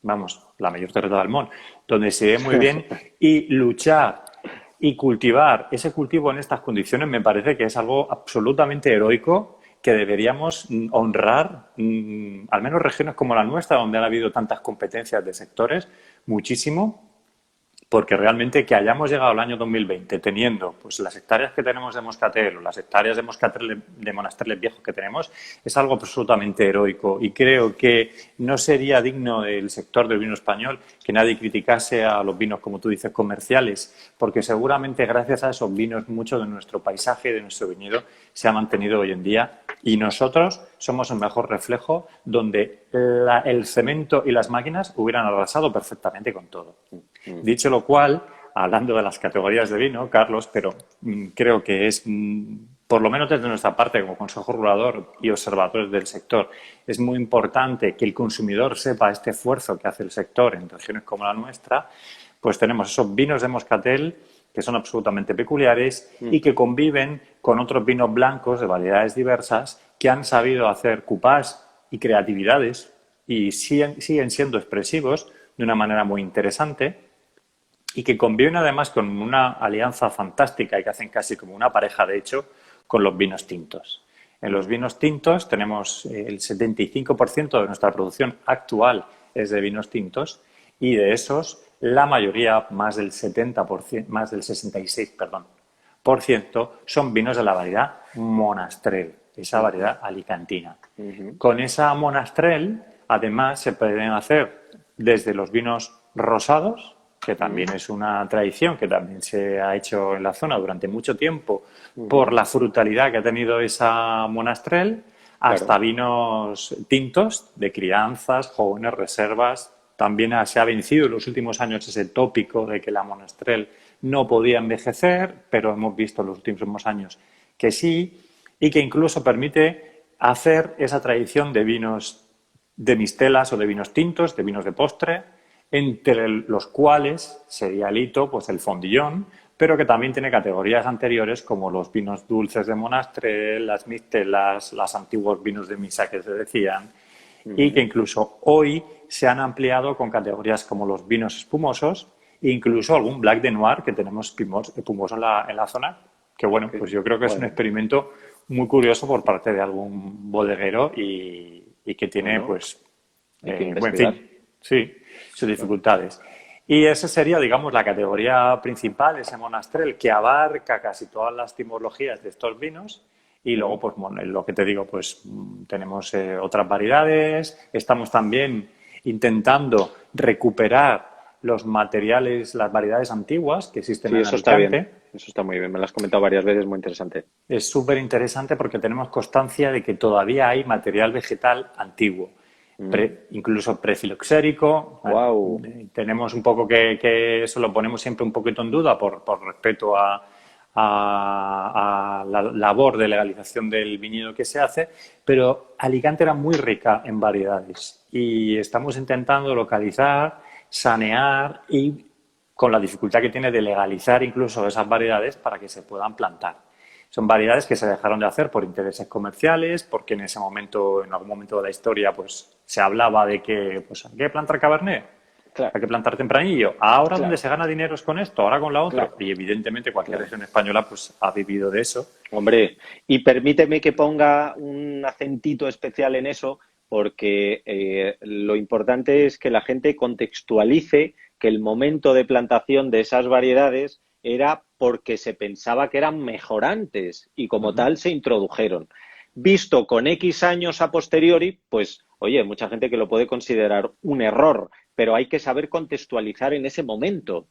vamos, la mayor tierra del mundo, donde se ve muy bien y luchar y cultivar ese cultivo en estas condiciones me parece que es algo absolutamente heroico que deberíamos honrar, al menos regiones como la nuestra, donde han habido tantas competencias de sectores, muchísimo, porque realmente que hayamos llegado al año 2020 teniendo pues las hectáreas que tenemos de moscatel o las hectáreas de moscatel de monastrales viejos que tenemos es algo absolutamente heroico y creo que no sería digno del sector del vino español que nadie criticase a los vinos, como tú dices, comerciales, porque seguramente gracias a esos vinos mucho de nuestro paisaje y de nuestro viñedo se ha mantenido hoy en día y nosotros somos el mejor reflejo donde el cemento y las máquinas hubieran arrasado perfectamente con todo. Dicho lo cual, hablando de las categorías de vino, Carlos, pero creo que es, por lo menos desde nuestra parte como Consejo Regulador y observadores del sector, es muy importante que el consumidor sepa este esfuerzo que hace el sector en regiones como la nuestra, pues tenemos esos vinos de moscatel que son absolutamente peculiares y que conviven con otros vinos blancos de variedades diversas que han sabido hacer cupás y creatividades y siguen siendo expresivos de una manera muy interesante y que conviven además con una alianza fantástica y que hacen casi como una pareja de hecho con los vinos tintos. En los vinos tintos tenemos el 75% de nuestra producción actual es de vinos tintos y de esos la mayoría, más del 70%, más del 66%, perdón, por ciento, son vinos de la variedad Monastrell, esa variedad alicantina. Con esa Monastrell, además, se pueden hacer desde los vinos rosados, que Mm, también es una tradición que también se ha hecho en la zona durante mucho tiempo por ujú. la frutalidad que ha tenido esa monastrell, hasta Claro. vinos tintos de crianzas, jóvenes, reservas. También se ha vencido en los últimos años ese tópico de que la monastrell no podía envejecer, pero hemos visto en los últimos años que sí, y que incluso permite hacer esa tradición de vinos de mistelas o de vinos tintos, de vinos de postre, entre los cuales sería el hito, pues el fondillón, pero que también tiene categorías anteriores como los vinos dulces de Monastrell, las mistelas, los antiguos vinos de misa que se decían, y que Ujú. incluso hoy se han ampliado con categorías como los vinos espumosos e incluso algún Black de Noir que tenemos espumoso en la zona, que bueno, Qué- pues yo creo que es un Bueno, experimento muy curioso por parte de algún bodeguero y que tiene bueno, pues hay que buen investigar. fin, sí, sus Claro. dificultades. Y esa sería, digamos, la categoría principal, ese monastrell, que abarca casi todas las timologías de estos vinos. Y luego, Mm. pues, bueno, lo que te digo, pues tenemos otras variedades. Estamos también intentando recuperar los materiales, las variedades antiguas que existen Sí, en eso está bien. Alicante. Eso está muy bien. Me lo has comentado varias veces, muy interesante. Es súper interesante porque tenemos constancia de que todavía hay material vegetal antiguo, incluso prefiloxérico. Bueno, Wow. tenemos un poco que eso lo ponemos siempre un poquito en duda por respeto a la labor de legalización del viñedo que se hace, pero Alicante era muy rica en variedades y estamos intentando localizar, sanear y con la dificultad que tiene de legalizar incluso esas variedades para que se puedan plantar. Son variedades que se dejaron de hacer por intereses comerciales, porque en ese momento, en algún momento de la historia, pues se hablaba de que pues, hay que plantar cabernet, Claro, hay que plantar tempranillo. Ahora donde claro, se gana dinero es con esto, ahora con la otra. claro, Y evidentemente cualquier claro. región española pues ha vivido de eso. Hombre, y permíteme que ponga un acentito especial en eso, porque lo importante es que la gente contextualice que el momento de plantación de esas variedades era porque se pensaba que eran mejorantes y como Ujú. tal se introdujeron. Visto con X años a posteriori, pues, oye, mucha gente que lo puede considerar un error, pero hay que saber contextualizar en ese momento.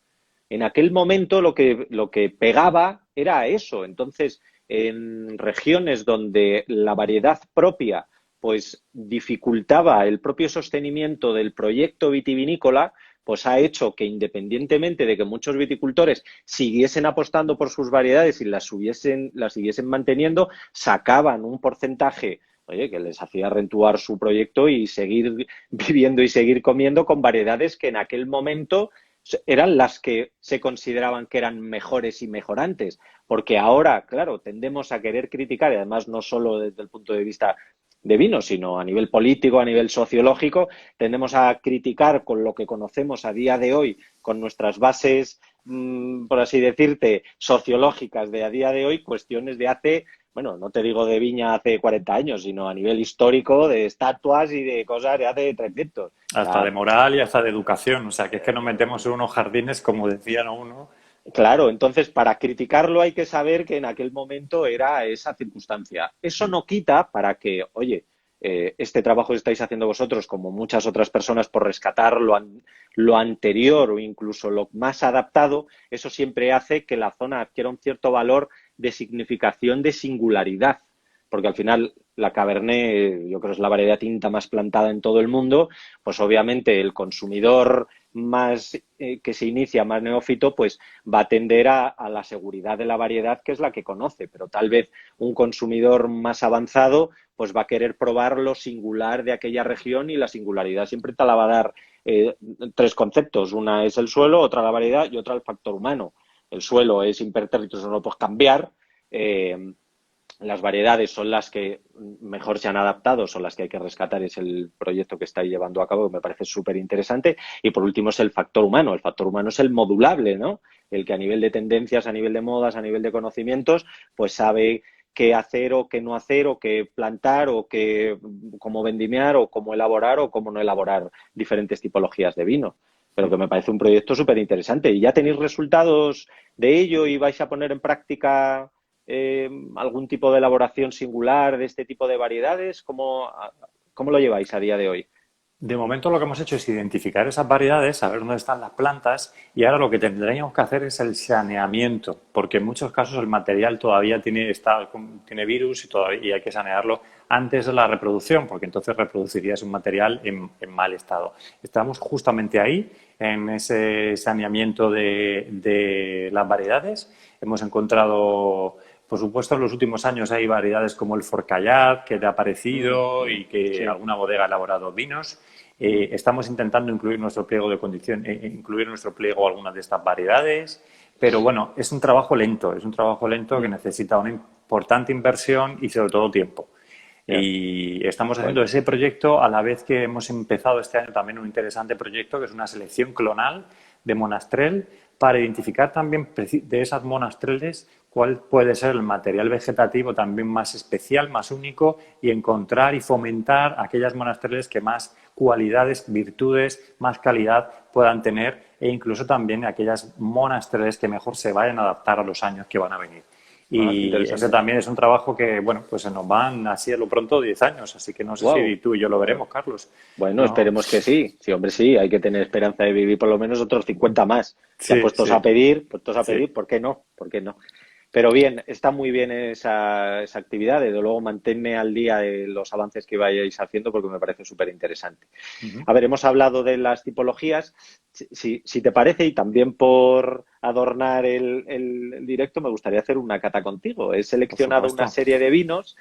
En aquel momento lo que pegaba era eso. Entonces, en regiones donde la variedad propia pues dificultaba el propio sostenimiento del proyecto vitivinícola, pues ha hecho que independientemente de que muchos viticultores siguiesen apostando por sus variedades y las siguiesen manteniendo, sacaban un porcentaje, oye, que les hacía rentuar su proyecto y seguir viviendo y seguir comiendo con variedades que en aquel momento eran las que se consideraban que eran mejores y mejorantes, porque ahora, claro, tendemos a querer criticar, y además no solo desde el punto de vista de vino, sino a nivel político, a nivel sociológico, tendemos a criticar con lo que conocemos a día de hoy, con nuestras bases, por así decirte, sociológicas de a día de hoy, cuestiones de hace, bueno, no te digo de viña hace 40 años, sino a nivel histórico, de estatuas y de cosas de hace 300. O Hasta de sea, moral y hasta de educación. O sea, que es que nos metemos en unos jardines, como decían uno. claro, entonces para criticarlo hay que saber que en aquel momento era esa circunstancia. Eso no quita para que, oye, este trabajo que estáis haciendo vosotros, como muchas otras personas, por rescatar lo anterior o incluso lo más adaptado, eso siempre hace que la zona adquiera un cierto valor de significación, de singularidad, porque al final la Cabernet, yo creo que es la variedad tinta más plantada en todo el mundo, pues obviamente el consumidor más que se inicia, más neófito, pues va a tender a la seguridad de la variedad, que es la que conoce, pero tal vez un consumidor más avanzado pues va a querer probar lo singular de aquella región y la singularidad siempre te la va a dar tres conceptos. Una es el suelo, otra la variedad y otra el factor humano. El suelo es impertérrito, eso no lo puedes cambiar. Las variedades son las que mejor se han adaptado, son las que hay que rescatar, es el proyecto que estáis llevando a cabo, que me parece súper interesante. Y por último es el factor humano. El factor humano es el modulable, ¿no? El que a nivel de tendencias, a nivel de modas, a nivel de conocimientos, pues sabe qué hacer o qué no hacer, o qué plantar, o qué, cómo vendimiar, o cómo elaborar, o cómo no elaborar diferentes tipologías de vino. Pero que me parece un proyecto súper interesante. ¿Y ya tenéis resultados de ello y vais a poner en práctica algún tipo de elaboración singular de este tipo de variedades? ¿Cómo lo lleváis a día de hoy? De momento lo que hemos hecho es identificar esas variedades, saber dónde están las plantas y ahora lo que tendríamos que hacer es el saneamiento, porque en muchos casos el material todavía tiene virus y hay que sanearlo antes de la reproducción, porque entonces reproducirías un material en mal estado. Estamos justamente ahí, en ese saneamiento de las variedades. Hemos encontrado, por supuesto, en los últimos años hay variedades como el Forcallat, que ha aparecido y que Sí. alguna bodega ha elaborado vinos. Estamos intentando incluir en nuestro pliego de condición, incluir en nuestro pliego algunas de estas variedades, pero bueno, es un trabajo lento que necesita una importante inversión y sobre todo tiempo. Ya. Y estamos haciendo Bueno, ese proyecto a la vez que hemos empezado este año también un interesante proyecto que es una selección clonal de monastrell para identificar también de esas monastreles cuál puede ser el material vegetativo también más especial, más único y encontrar y fomentar aquellas monastreles que más cualidades, virtudes, más calidad puedan tener e incluso también aquellas monastreles que mejor se vayan a adaptar a los años que van a venir. qué Y ese interesante. también es un trabajo que, bueno, pues se nos van así a lo pronto 10 años, así que no sé si Wow. tú y yo lo veremos, Carlos. Bueno, No, esperemos que sí. Sí, hombre, sí, hay que tener esperanza de vivir por lo menos otros 50 más. Ya sí, sí, puestos a sí. pedir, ¿por qué no? ¿Por qué no? Pero bien, está muy bien esa actividad. Desde luego, manténme al día de los avances que vayáis haciendo porque me parece súper interesante. Ujú. A ver, hemos hablado de las tipologías. Si te parece, y también por adornar el directo, me gustaría hacer una cata contigo. He Por seleccionado una supuesto. serie de vinos.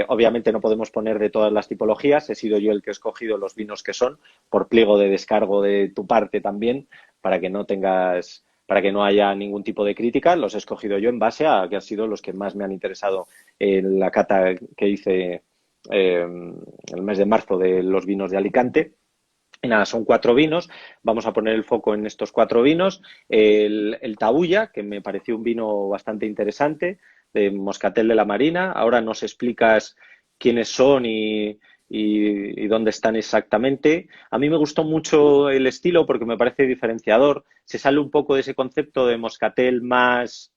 Obviamente no podemos poner de todas las tipologías. He sido yo el que he escogido los vinos que son, por pliego de descargo de tu parte también, para que no tengas, para que no haya ningún tipo de crítica. Los he escogido yo en base a que han sido los que más me han interesado en la cata que hice el mes de marzo de los vinos de Alicante. Y nada, son 4 vinos. Vamos a poner el foco en estos 4 vinos. El Tabuya, que me pareció un vino bastante interesante, de Moscatel de la Marina. Ahora nos explicas quiénes son y dónde están exactamente. A mí me gustó mucho el estilo porque me parece diferenciador. Se sale un poco de ese concepto de Moscatel más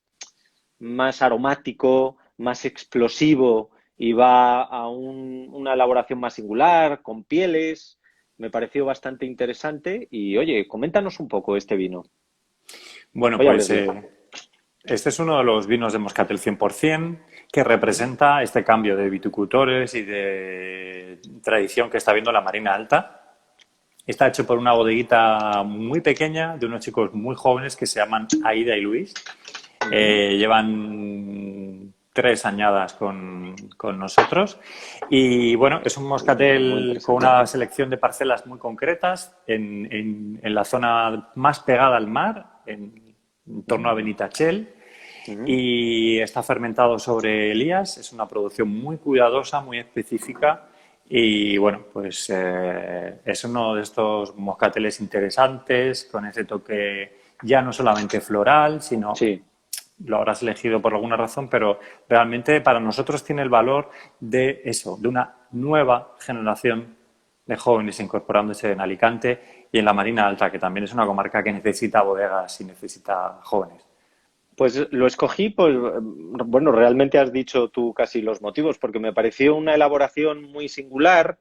aromático, más explosivo y va a una elaboración más singular, con pieles. Me pareció bastante interesante y oye, coméntanos un poco este vino. Bueno, Voy a pues abrirlo. este es uno de los vinos de Moscatel 100% que representa este cambio de viticultores y de tradición que está viendo la Marina Alta. Está hecho por una bodeguita muy pequeña de unos chicos muy jóvenes que se llaman Aida y Luis. Llevan 3 añadas con nosotros y bueno, es un Muy moscatel con interesante. una selección de parcelas muy concretas en la zona más pegada al mar, en torno a Benitachell y está fermentado sobre Elías. Es una producción muy cuidadosa, muy específica y bueno, pues es uno de estos moscateles interesantes con ese toque ya no solamente floral, sino Sí, lo habrás elegido por alguna razón, pero realmente para nosotros tiene el valor de eso, de una nueva generación de jóvenes incorporándose en Alicante y en la Marina Alta, que también es una comarca que necesita bodegas y necesita jóvenes. pues lo escogí, pues bueno, realmente has dicho tú casi los motivos, porque me pareció una elaboración muy singular,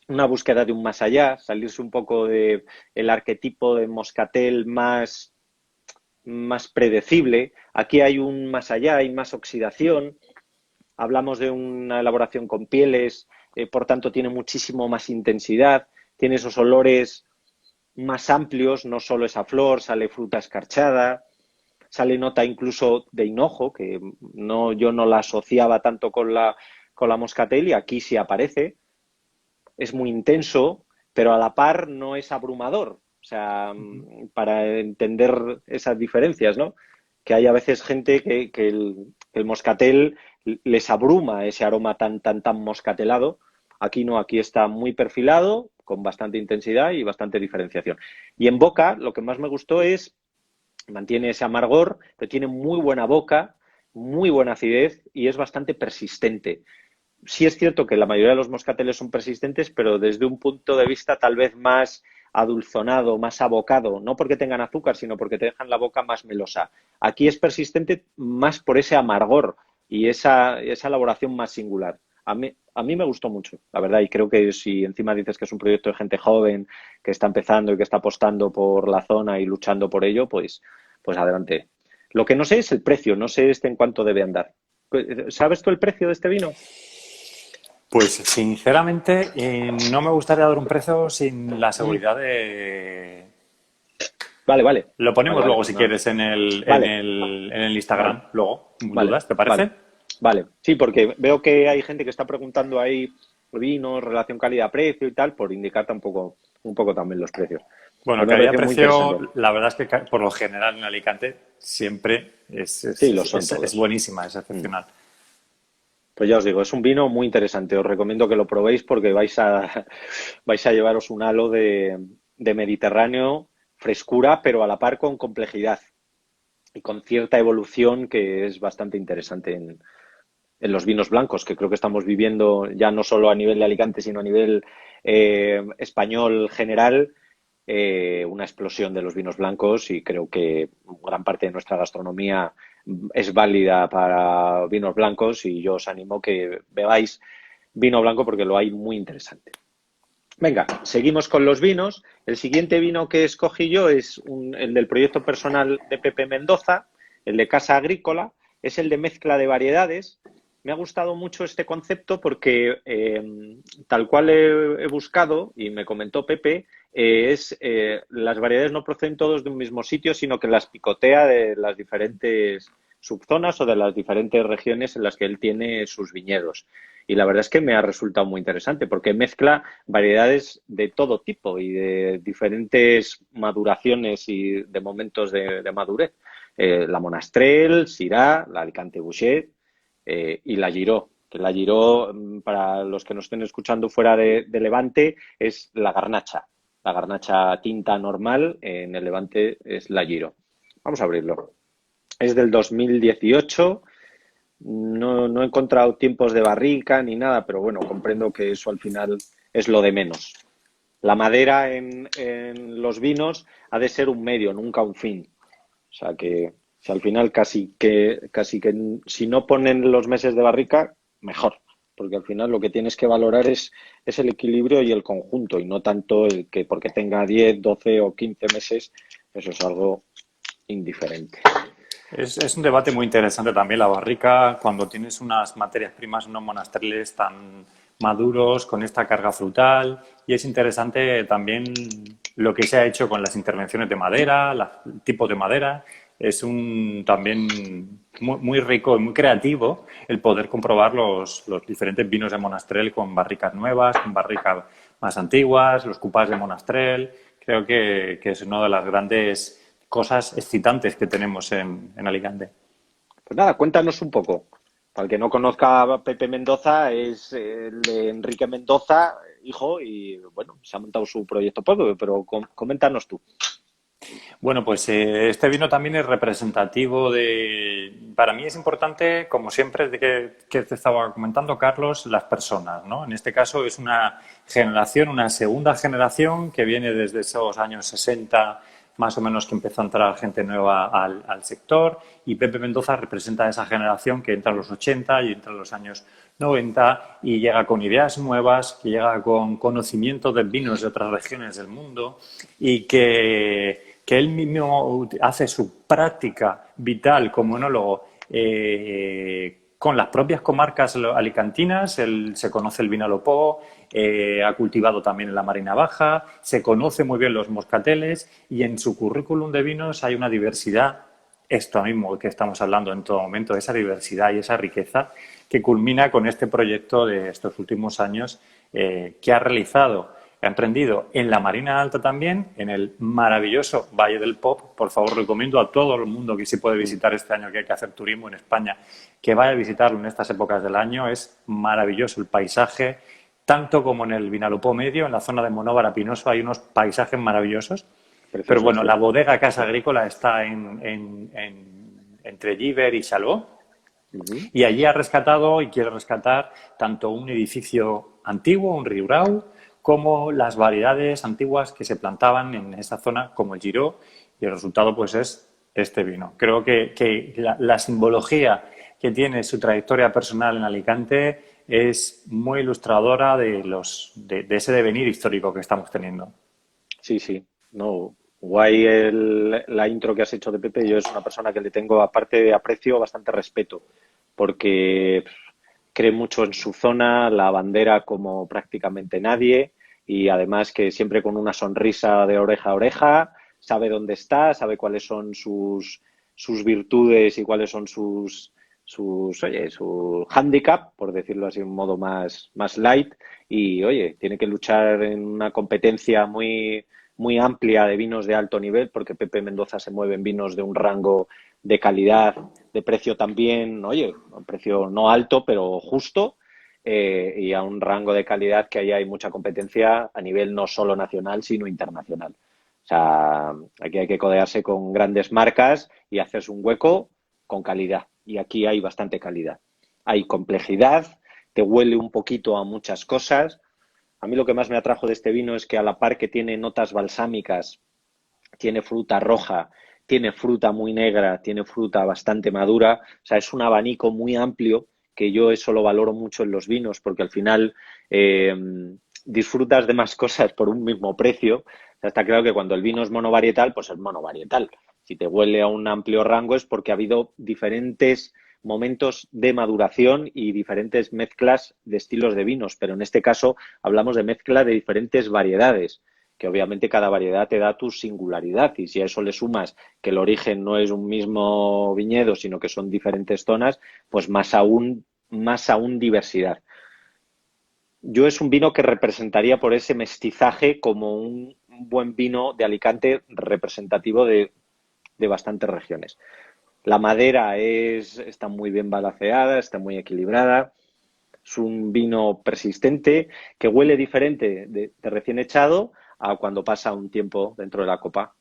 una búsqueda de un más allá, salirse un poco de el arquetipo de moscatel más predecible. Aquí hay un más allá, hay más oxidación. Hablamos de una elaboración con pieles, por tanto tiene muchísimo más intensidad, tiene esos olores más amplios, no solo esa flor, sale fruta escarchada, sale nota incluso de hinojo, que yo no la asociaba tanto con la moscatel y aquí sí aparece. Es muy intenso, pero a la par no es abrumador. O sea, para entender esas diferencias, ¿no? Que hay a veces gente que el moscatel les abruma ese aroma tan moscatelado. Aquí no, aquí está muy perfilado, con bastante intensidad y bastante diferenciación. Y en boca, lo que más me gustó es, mantiene ese amargor, pero tiene muy buena boca, muy buena acidez y es bastante persistente. Sí es cierto que la mayoría de los moscateles son persistentes, pero desde un punto de vista tal vez más adulzonado, más abocado, no porque tengan azúcar, sino porque te dejan la boca más melosa. Aquí es persistente más por ese amargor y esa elaboración más singular. A mí me gustó mucho, la verdad, y creo que si encima dices que es un proyecto de gente joven, que está empezando y que está apostando por la zona y luchando por ello, pues adelante. Lo que no sé es el precio, no sé en cuánto debe andar. ¿Sabes tú el precio de este vino? Pues sinceramente no me gustaría dar un precio sin la Mm, seguridad de... vale, vale, Lo vale, ponemos vale, luego pues si nada. quieres Vale, en el vale, Instagram, luego, vale, dudas, ¿te vale, parece? vale. Sí, porque veo que hay gente que está preguntando ahí vinos, relación calidad-precio y tal, por indicar un poco también los precios. Bueno, Pues me ha parecido muy calidad-precio, interesante. la verdad es que por lo general en Alicante siempre Sí, lo son es todos. buenísima, es Mm. excepcional. Pues ya os digo, es un vino muy interesante. Os recomiendo que lo probéis porque vais a llevaros un halo de Mediterráneo, frescura, pero a la par con complejidad y con cierta evolución que es bastante interesante en los vinos blancos, que creo que estamos viviendo ya no solo a nivel de Alicante, sino a nivel español general, una explosión de los vinos blancos y creo que gran parte de nuestra gastronomía es válida para vinos blancos y yo os animo que bebáis vino blanco porque lo hay muy interesante. Venga, seguimos con los vinos. El siguiente vino que escogí yo es el del proyecto personal de Pepe Mendoza, el de Casa Agrícola, es el de mezcla de variedades. Me ha gustado mucho este concepto porque tal cual he buscado, y me comentó Pepe, las variedades no proceden todos de un mismo sitio, sino que las picotea de las diferentes subzonas o de las diferentes regiones en las que él tiene sus viñedos. Y la verdad es que me ha resultado muy interesante porque mezcla variedades de todo tipo y de diferentes maduraciones y de momentos de madurez. La Monastrell, Syrah, la Alicante Bouschet y la Giró. Que la Giró, para los que nos estén escuchando fuera de Levante, es la garnacha. La garnacha tinta normal en el Levante es la Giró. Vamos a abrirlo. Es del 2018. No he encontrado tiempos de barrica ni nada, pero bueno, comprendo que eso al final es lo de menos. La madera en los vinos ha de ser un medio, nunca un fin. O sea que si al final casi que si no ponen los meses de barrica, mejor. Porque al final lo que tienes que valorar es el equilibrio y el conjunto, y no tanto el que porque tenga 10 12 o 15 meses, eso es algo indiferente. Es un debate muy interesante también la barrica, cuando tienes unas materias primas, unos monastrales tan maduros, con esta carga frutal, y es interesante también lo que se ha hecho con las intervenciones de madera, el tipo de madera. Es también muy rico y muy creativo el poder comprobar los diferentes vinos de Monastrell con barricas nuevas, con barricas más antiguas, los cupás de Monastrell. Creo que es una de las grandes cosas excitantes que tenemos en Alicante. Pues nada, cuéntanos un poco. Para el que no conozca a Pepe Mendoza, es el de Enrique Mendoza, hijo, y bueno, se ha montado su proyecto propio, pero coméntanos tú. Bueno, pues este vino también es representativo de... Para mí es importante, como siempre, que te estaba comentando, Carlos, las personas, ¿no? En este caso es una generación, una segunda generación que viene desde esos años 60, más o menos, que empezó a entrar gente nueva al sector, y Pepe Mendoza representa a esa generación que entra a los 80 y entra a los años 90 y llega con ideas nuevas, que llega con conocimiento de vinos de otras regiones del mundo y que él mismo hace su práctica vital como enólogo con las propias comarcas alicantinas. Él se conoce el Vinalopó, ha cultivado también en la Marina Baja, se conoce muy bien los moscateles y en su currículum de vinos hay una diversidad, esto mismo que estamos hablando en todo momento, esa diversidad y esa riqueza que culmina con este proyecto de estos últimos años que ha realizado. Ha emprendido en la Marina Alta también, en el maravilloso Valle del Pop. Por favor, recomiendo a todo el mundo que sí puede visitar este año, que hay que hacer turismo en España, que vaya a visitarlo en estas épocas del año. Es maravilloso el paisaje, tanto como en el Vinalopó Medio, en la zona de Monóvar Pinoso, hay unos paisajes maravillosos. Pero Precioso, bueno, sí. la bodega Casa Agrícola está entre Llíber y Xaló, Ujú. y allí ha rescatado y quiere rescatar tanto un edificio antiguo, un riurau, como las variedades antiguas que se plantaban en esa zona, como el Giró, y el resultado pues es este vino. Creo que la simbología que tiene su trayectoria personal en Alicante es muy ilustradora de ese devenir histórico que estamos teniendo. Sí, sí. No, guay la intro que has hecho de Pepe. Yo es una persona que le tengo, aparte de aprecio, bastante respeto, porque cree mucho en su zona, la bandera como prácticamente nadie, y además que siempre con una sonrisa de oreja a oreja, sabe dónde está, sabe cuáles son sus virtudes y cuáles son su handicap, por decirlo así, de un modo más light. Y oye, tiene que luchar en una competencia muy amplia de vinos de alto nivel, porque Pepe Mendoza se mueve en vinos de un rango de calidad, de precio también, oye, un precio no alto, pero justo, y a un rango de calidad que ahí hay mucha competencia a nivel no solo nacional, sino internacional. O sea, aquí hay que codearse con grandes marcas y hacerse un hueco con calidad. Y aquí hay bastante calidad. Hay complejidad, te huele un poquito a muchas cosas. A mí lo que más me atrajo de este vino es que a la par que tiene notas balsámicas, tiene fruta roja, tiene fruta muy negra, tiene fruta bastante madura. O sea, es un abanico muy amplio que yo eso lo valoro mucho en los vinos porque al final eh, disfrutas de más cosas por un mismo precio. O sea, está claro que cuando el vino es monovarietal, pues es monovarietal. Si te huele a un amplio rango es porque ha habido diferentes momentos de maduración y diferentes mezclas de estilos de vinos, pero en este caso hablamos de mezcla de diferentes variedades, que obviamente cada variedad te da tu singularidad y si a eso le sumas que el origen no es un mismo viñedo, sino que son diferentes zonas, pues más aún diversidad. Yo es un vino que representaría por ese mestizaje como un buen vino de Alicante representativo de bastantes regiones. La madera está muy bien balanceada, está muy equilibrada. Es un vino persistente que huele diferente de recién echado a cuando pasa un tiempo dentro de la copa.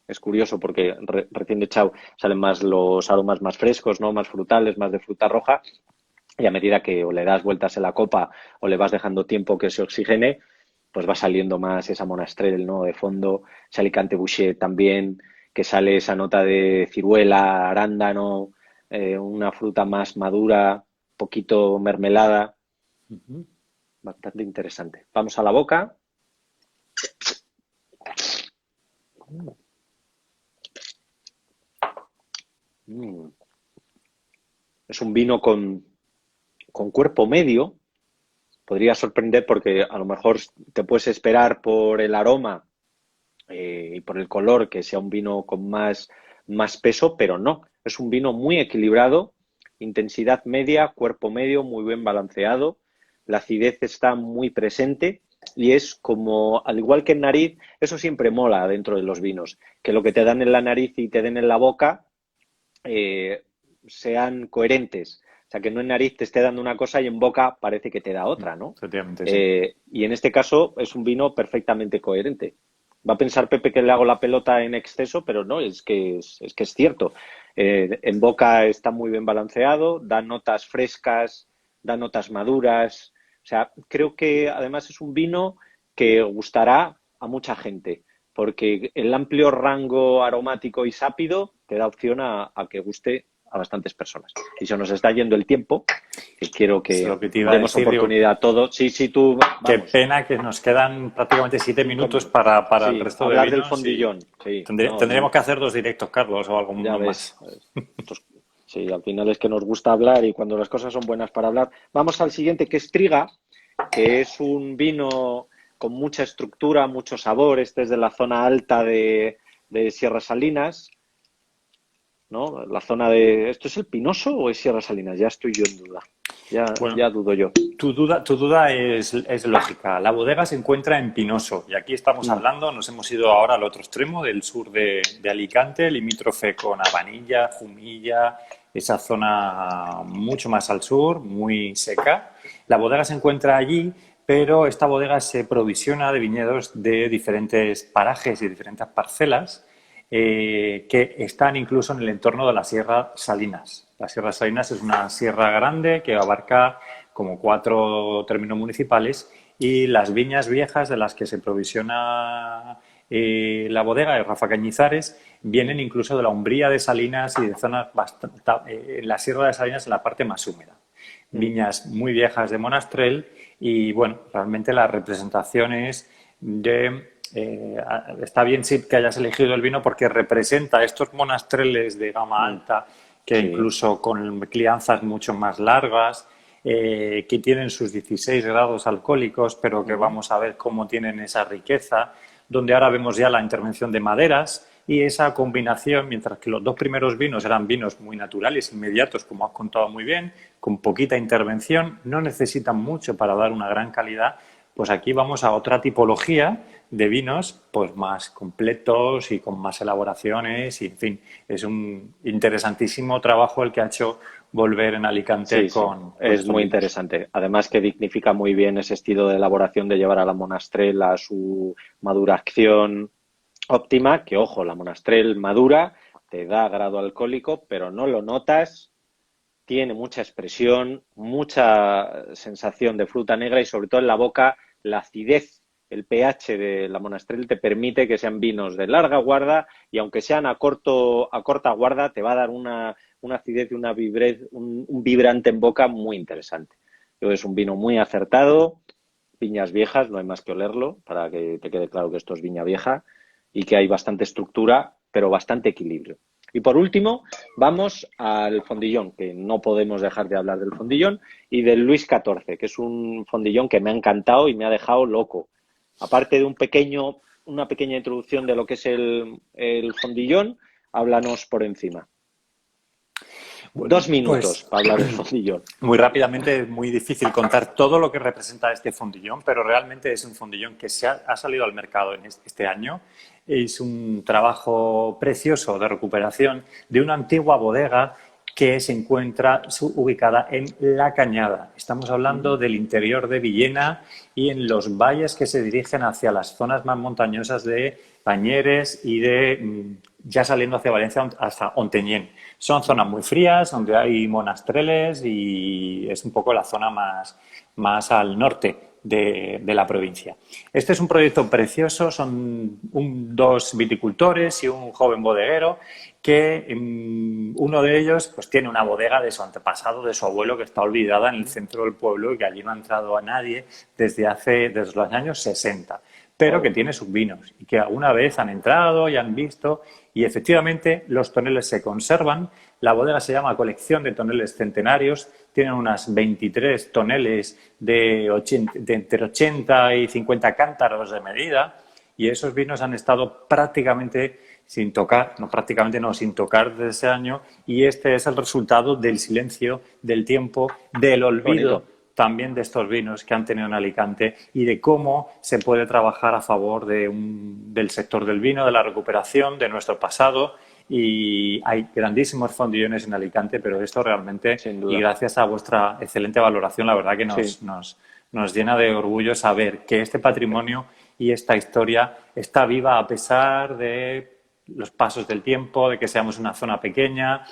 Es curioso porque recién echado salen más los aromas más frescos, ¿no? Más frutales, más de fruta roja. Y a medida que o le das vueltas en la copa o le vas dejando tiempo que se oxigene, pues va saliendo más esa monastrell, ¿no? De fondo, ese Alicante Bouschet también, que sale esa nota de ciruela, arándano, una fruta más madura, poquito mermelada, bastante interesante. Vamos a la boca. Mm. Es un vino con cuerpo medio. Podría sorprender porque a lo mejor te puedes esperar por el aroma y por el color que sea un vino con más peso, pero no. Es un vino muy equilibrado, intensidad media, cuerpo medio, muy bien balanceado. La acidez está muy presente y es como, al igual que en nariz, eso siempre mola dentro de los vinos, que lo que te dan en la nariz y te den en la boca eh, sean coherentes. O sea, que no en nariz te esté dando una cosa y en boca parece que te da otra, ¿no? Efectivamente, sí. Y en este caso es un vino perfectamente coherente. Va a pensar Pepe que le hago la pelota en exceso, pero no, es que es cierto. En boca está muy bien balanceado, da notas frescas, da notas maduras. O sea, creo que además es un vino que gustará a mucha gente, porque el amplio rango aromático y sápido te da opción a que guste a bastantes personas. Y se nos está yendo el tiempo, que quiero Es que lo que te iba a demos decir, digo, oportunidad a todos. Sí, sí, tú, qué vamos. pena que nos quedan prácticamente 7 minutos para el Sí, resto de hablar del vinos y fondillón, sí, no, tendríamos que hacer 2 directos, Carlos, o algo ya ves. más. Sí, al final es que nos gusta hablar y cuando las cosas son buenas para hablar. Vamos al siguiente, que es Triga, que es un vino con mucha estructura, mucho sabor. Este es de la zona alta de Sierra Salinas, ¿no? La zona de... ¿Esto es el Pinoso o es Sierra Salinas? Ya estoy yo en duda. Bueno, Ya dudo yo. tu duda es lógica. La bodega se encuentra en Pinoso y aquí estamos Mm. hablando, nos hemos ido ahora al otro extremo del sur de Alicante, limítrofe con Habanilla, Jumilla, esa zona mucho más al sur, muy seca. La bodega se encuentra allí, pero esta bodega se provisiona de viñedos de diferentes parajes y diferentes parcelas que están incluso en el entorno de la Sierra Salinas. La Sierra Salinas es una sierra grande que abarca como 4 términos municipales y las viñas viejas de las que se provisiona la bodega de Rafa Cañizares vienen incluso de la Umbría de Salinas y de zonas bastante, en la Sierra de Salinas en la parte más húmeda. viñas muy viejas de Monastrell y, bueno, realmente la representación es de... está bien, sí, que hayas elegido el vino porque representa estos monastreles de gama Mm, alta que sí, incluso con crianzas mucho más largas, que tienen sus 16 grados alcohólicos, pero que ujú, vamos a ver cómo tienen esa riqueza, donde ahora vemos ya la intervención de maderas y esa combinación, mientras que los dos primeros vinos eran vinos muy naturales, inmediatos, como has contado muy bien, con poquita intervención, no necesitan mucho para dar una gran calidad, pues aquí vamos a otra tipología de vinos pues más completos y con más elaboraciones y en fin, es un interesantísimo trabajo el que ha hecho Volver en Alicante sí, sí, con es estos muy vinos. interesante. Además que dignifica muy bien ese estilo de elaboración de llevar a la Monastrell a su maduración óptima, que ojo, la Monastrell madura, te da grado alcohólico, pero no lo notas, tiene mucha expresión, mucha sensación de fruta negra y sobre todo en la boca la acidez, el pH de la Monastrell te permite que sean vinos de larga guarda y aunque sean a corta guarda te va a dar una acidez y una vibrez, un vibrante en boca muy interesante. Es un vino muy acertado, viñas viejas, no hay más que olerlo para que te quede claro que esto es viña vieja y que hay bastante estructura, pero bastante equilibrio. Y por último, vamos al fondillón, que no podemos dejar de hablar del fondillón, y del Luis XIV, que es un fondillón que me ha encantado y me ha dejado loco. Aparte de una pequeña introducción de lo que es el fondillón, háblanos por encima. Bueno, 2 minutos pues para hablar del fondillón. muy rápidamente es muy difícil contar todo lo que representa este fondillón, pero realmente es un fondillón que ha salido al mercado en este año. Es un trabajo precioso de recuperación de una antigua bodega que se encuentra ubicada en La Cañada. Estamos hablando del interior de Villena y en los valles que se dirigen hacia las zonas más montañosas de Bañeres y de ya saliendo hacia Valencia hasta Onteñén. Son zonas muy frías, donde hay monastreles y es un poco la zona más al norte de la provincia. Este es un proyecto precioso, son dos viticultores y un joven bodeguero que uno de ellos pues tiene una bodega de su antepasado, de su abuelo, que está olvidada en el centro del pueblo y que allí no ha entrado a nadie desde los años 60, pero que Wow. tiene sus vinos y que alguna vez han entrado y han visto y efectivamente los toneles se conservan. La bodega se llama Colección de Toneles Centenarios, tienen unas 23 toneles de entre 80 y 50 cántaros de medida y esos vinos han estado prácticamente sin tocar, no prácticamente no, sin tocar desde ese año y este es el resultado del silencio, del tiempo, del Qué olvido bonito. también de estos vinos que han tenido en Alicante y de cómo se puede trabajar a favor del sector del vino, de la recuperación, de nuestro pasado. Y hay grandísimos fondillones en Alicante, pero esto realmente, Sin y duda. gracias a vuestra excelente valoración, la verdad que Sí. nos llena de orgullo saber que este patrimonio y esta historia está viva a pesar de los pasos del tiempo, de que seamos una zona pequeña,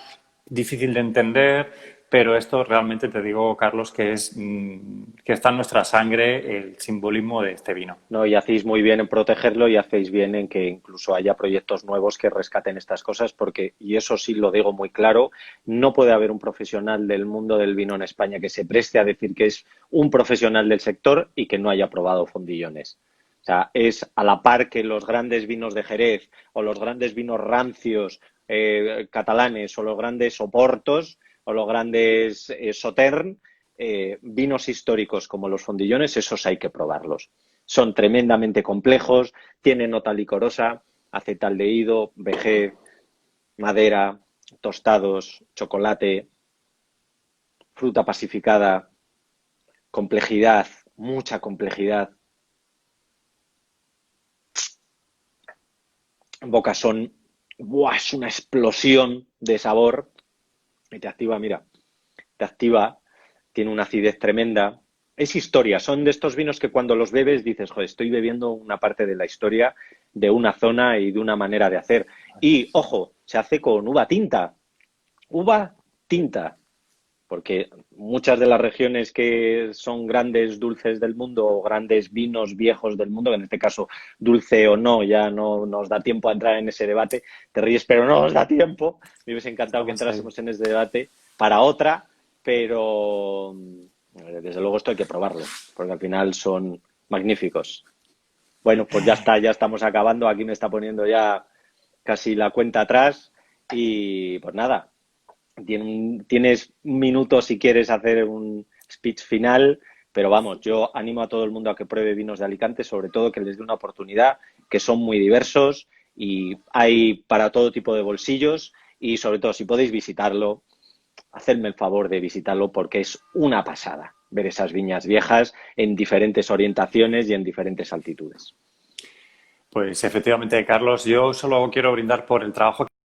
difícil de entender, pero esto realmente te digo, Carlos, que está en nuestra sangre el simbolismo de este vino. No, y hacéis muy bien en protegerlo y hacéis bien en que incluso haya proyectos nuevos que rescaten estas cosas, porque, y eso sí lo digo muy claro, no puede haber un profesional del mundo del vino en España que se preste a decir que es un profesional del sector y que no haya probado fondillones. O sea, es a la par que los grandes vinos de Jerez o los grandes vinos rancios catalanes o los grandes Oportos o los grandes Sautern, vinos históricos como los fondillones, esos hay que probarlos. Son tremendamente complejos, tienen nota licorosa, acetaldehído, vejez, madera, tostados, chocolate, fruta pasificada, complejidad, mucha complejidad. En boca son, ¡buah! Es una explosión de sabor y te activa, mira, te activa, tiene una acidez tremenda. Es historia, son de estos vinos que cuando los bebes dices, joder, estoy bebiendo una parte de la historia de una zona y de una manera de hacer. Y, ojo, se hace con uva tinta, porque muchas de las regiones que son grandes dulces del mundo o grandes vinos viejos del mundo, que en este caso dulce o no, ya no nos da tiempo a entrar en ese debate, te ríes, pero no nos da tiempo, me hubiese encantado que Estamos ahí. entrásemos en ese debate para otra, pero desde luego esto hay que probarlo, porque al final son magníficos. Bueno, pues ya está, ya estamos acabando. Aquí me está poniendo ya casi la cuenta atrás y pues nada, tienes un minuto si quieres hacer un speech final, pero vamos, yo animo a todo el mundo a que pruebe vinos de Alicante, sobre todo que les dé una oportunidad, que son muy diversos y hay para todo tipo de bolsillos y sobre todo si podéis visitarlo, hacedme el favor de visitarlo porque es una pasada ver esas viñas viejas en diferentes orientaciones y en diferentes altitudes. Pues efectivamente, Carlos, yo solo quiero brindar por el trabajo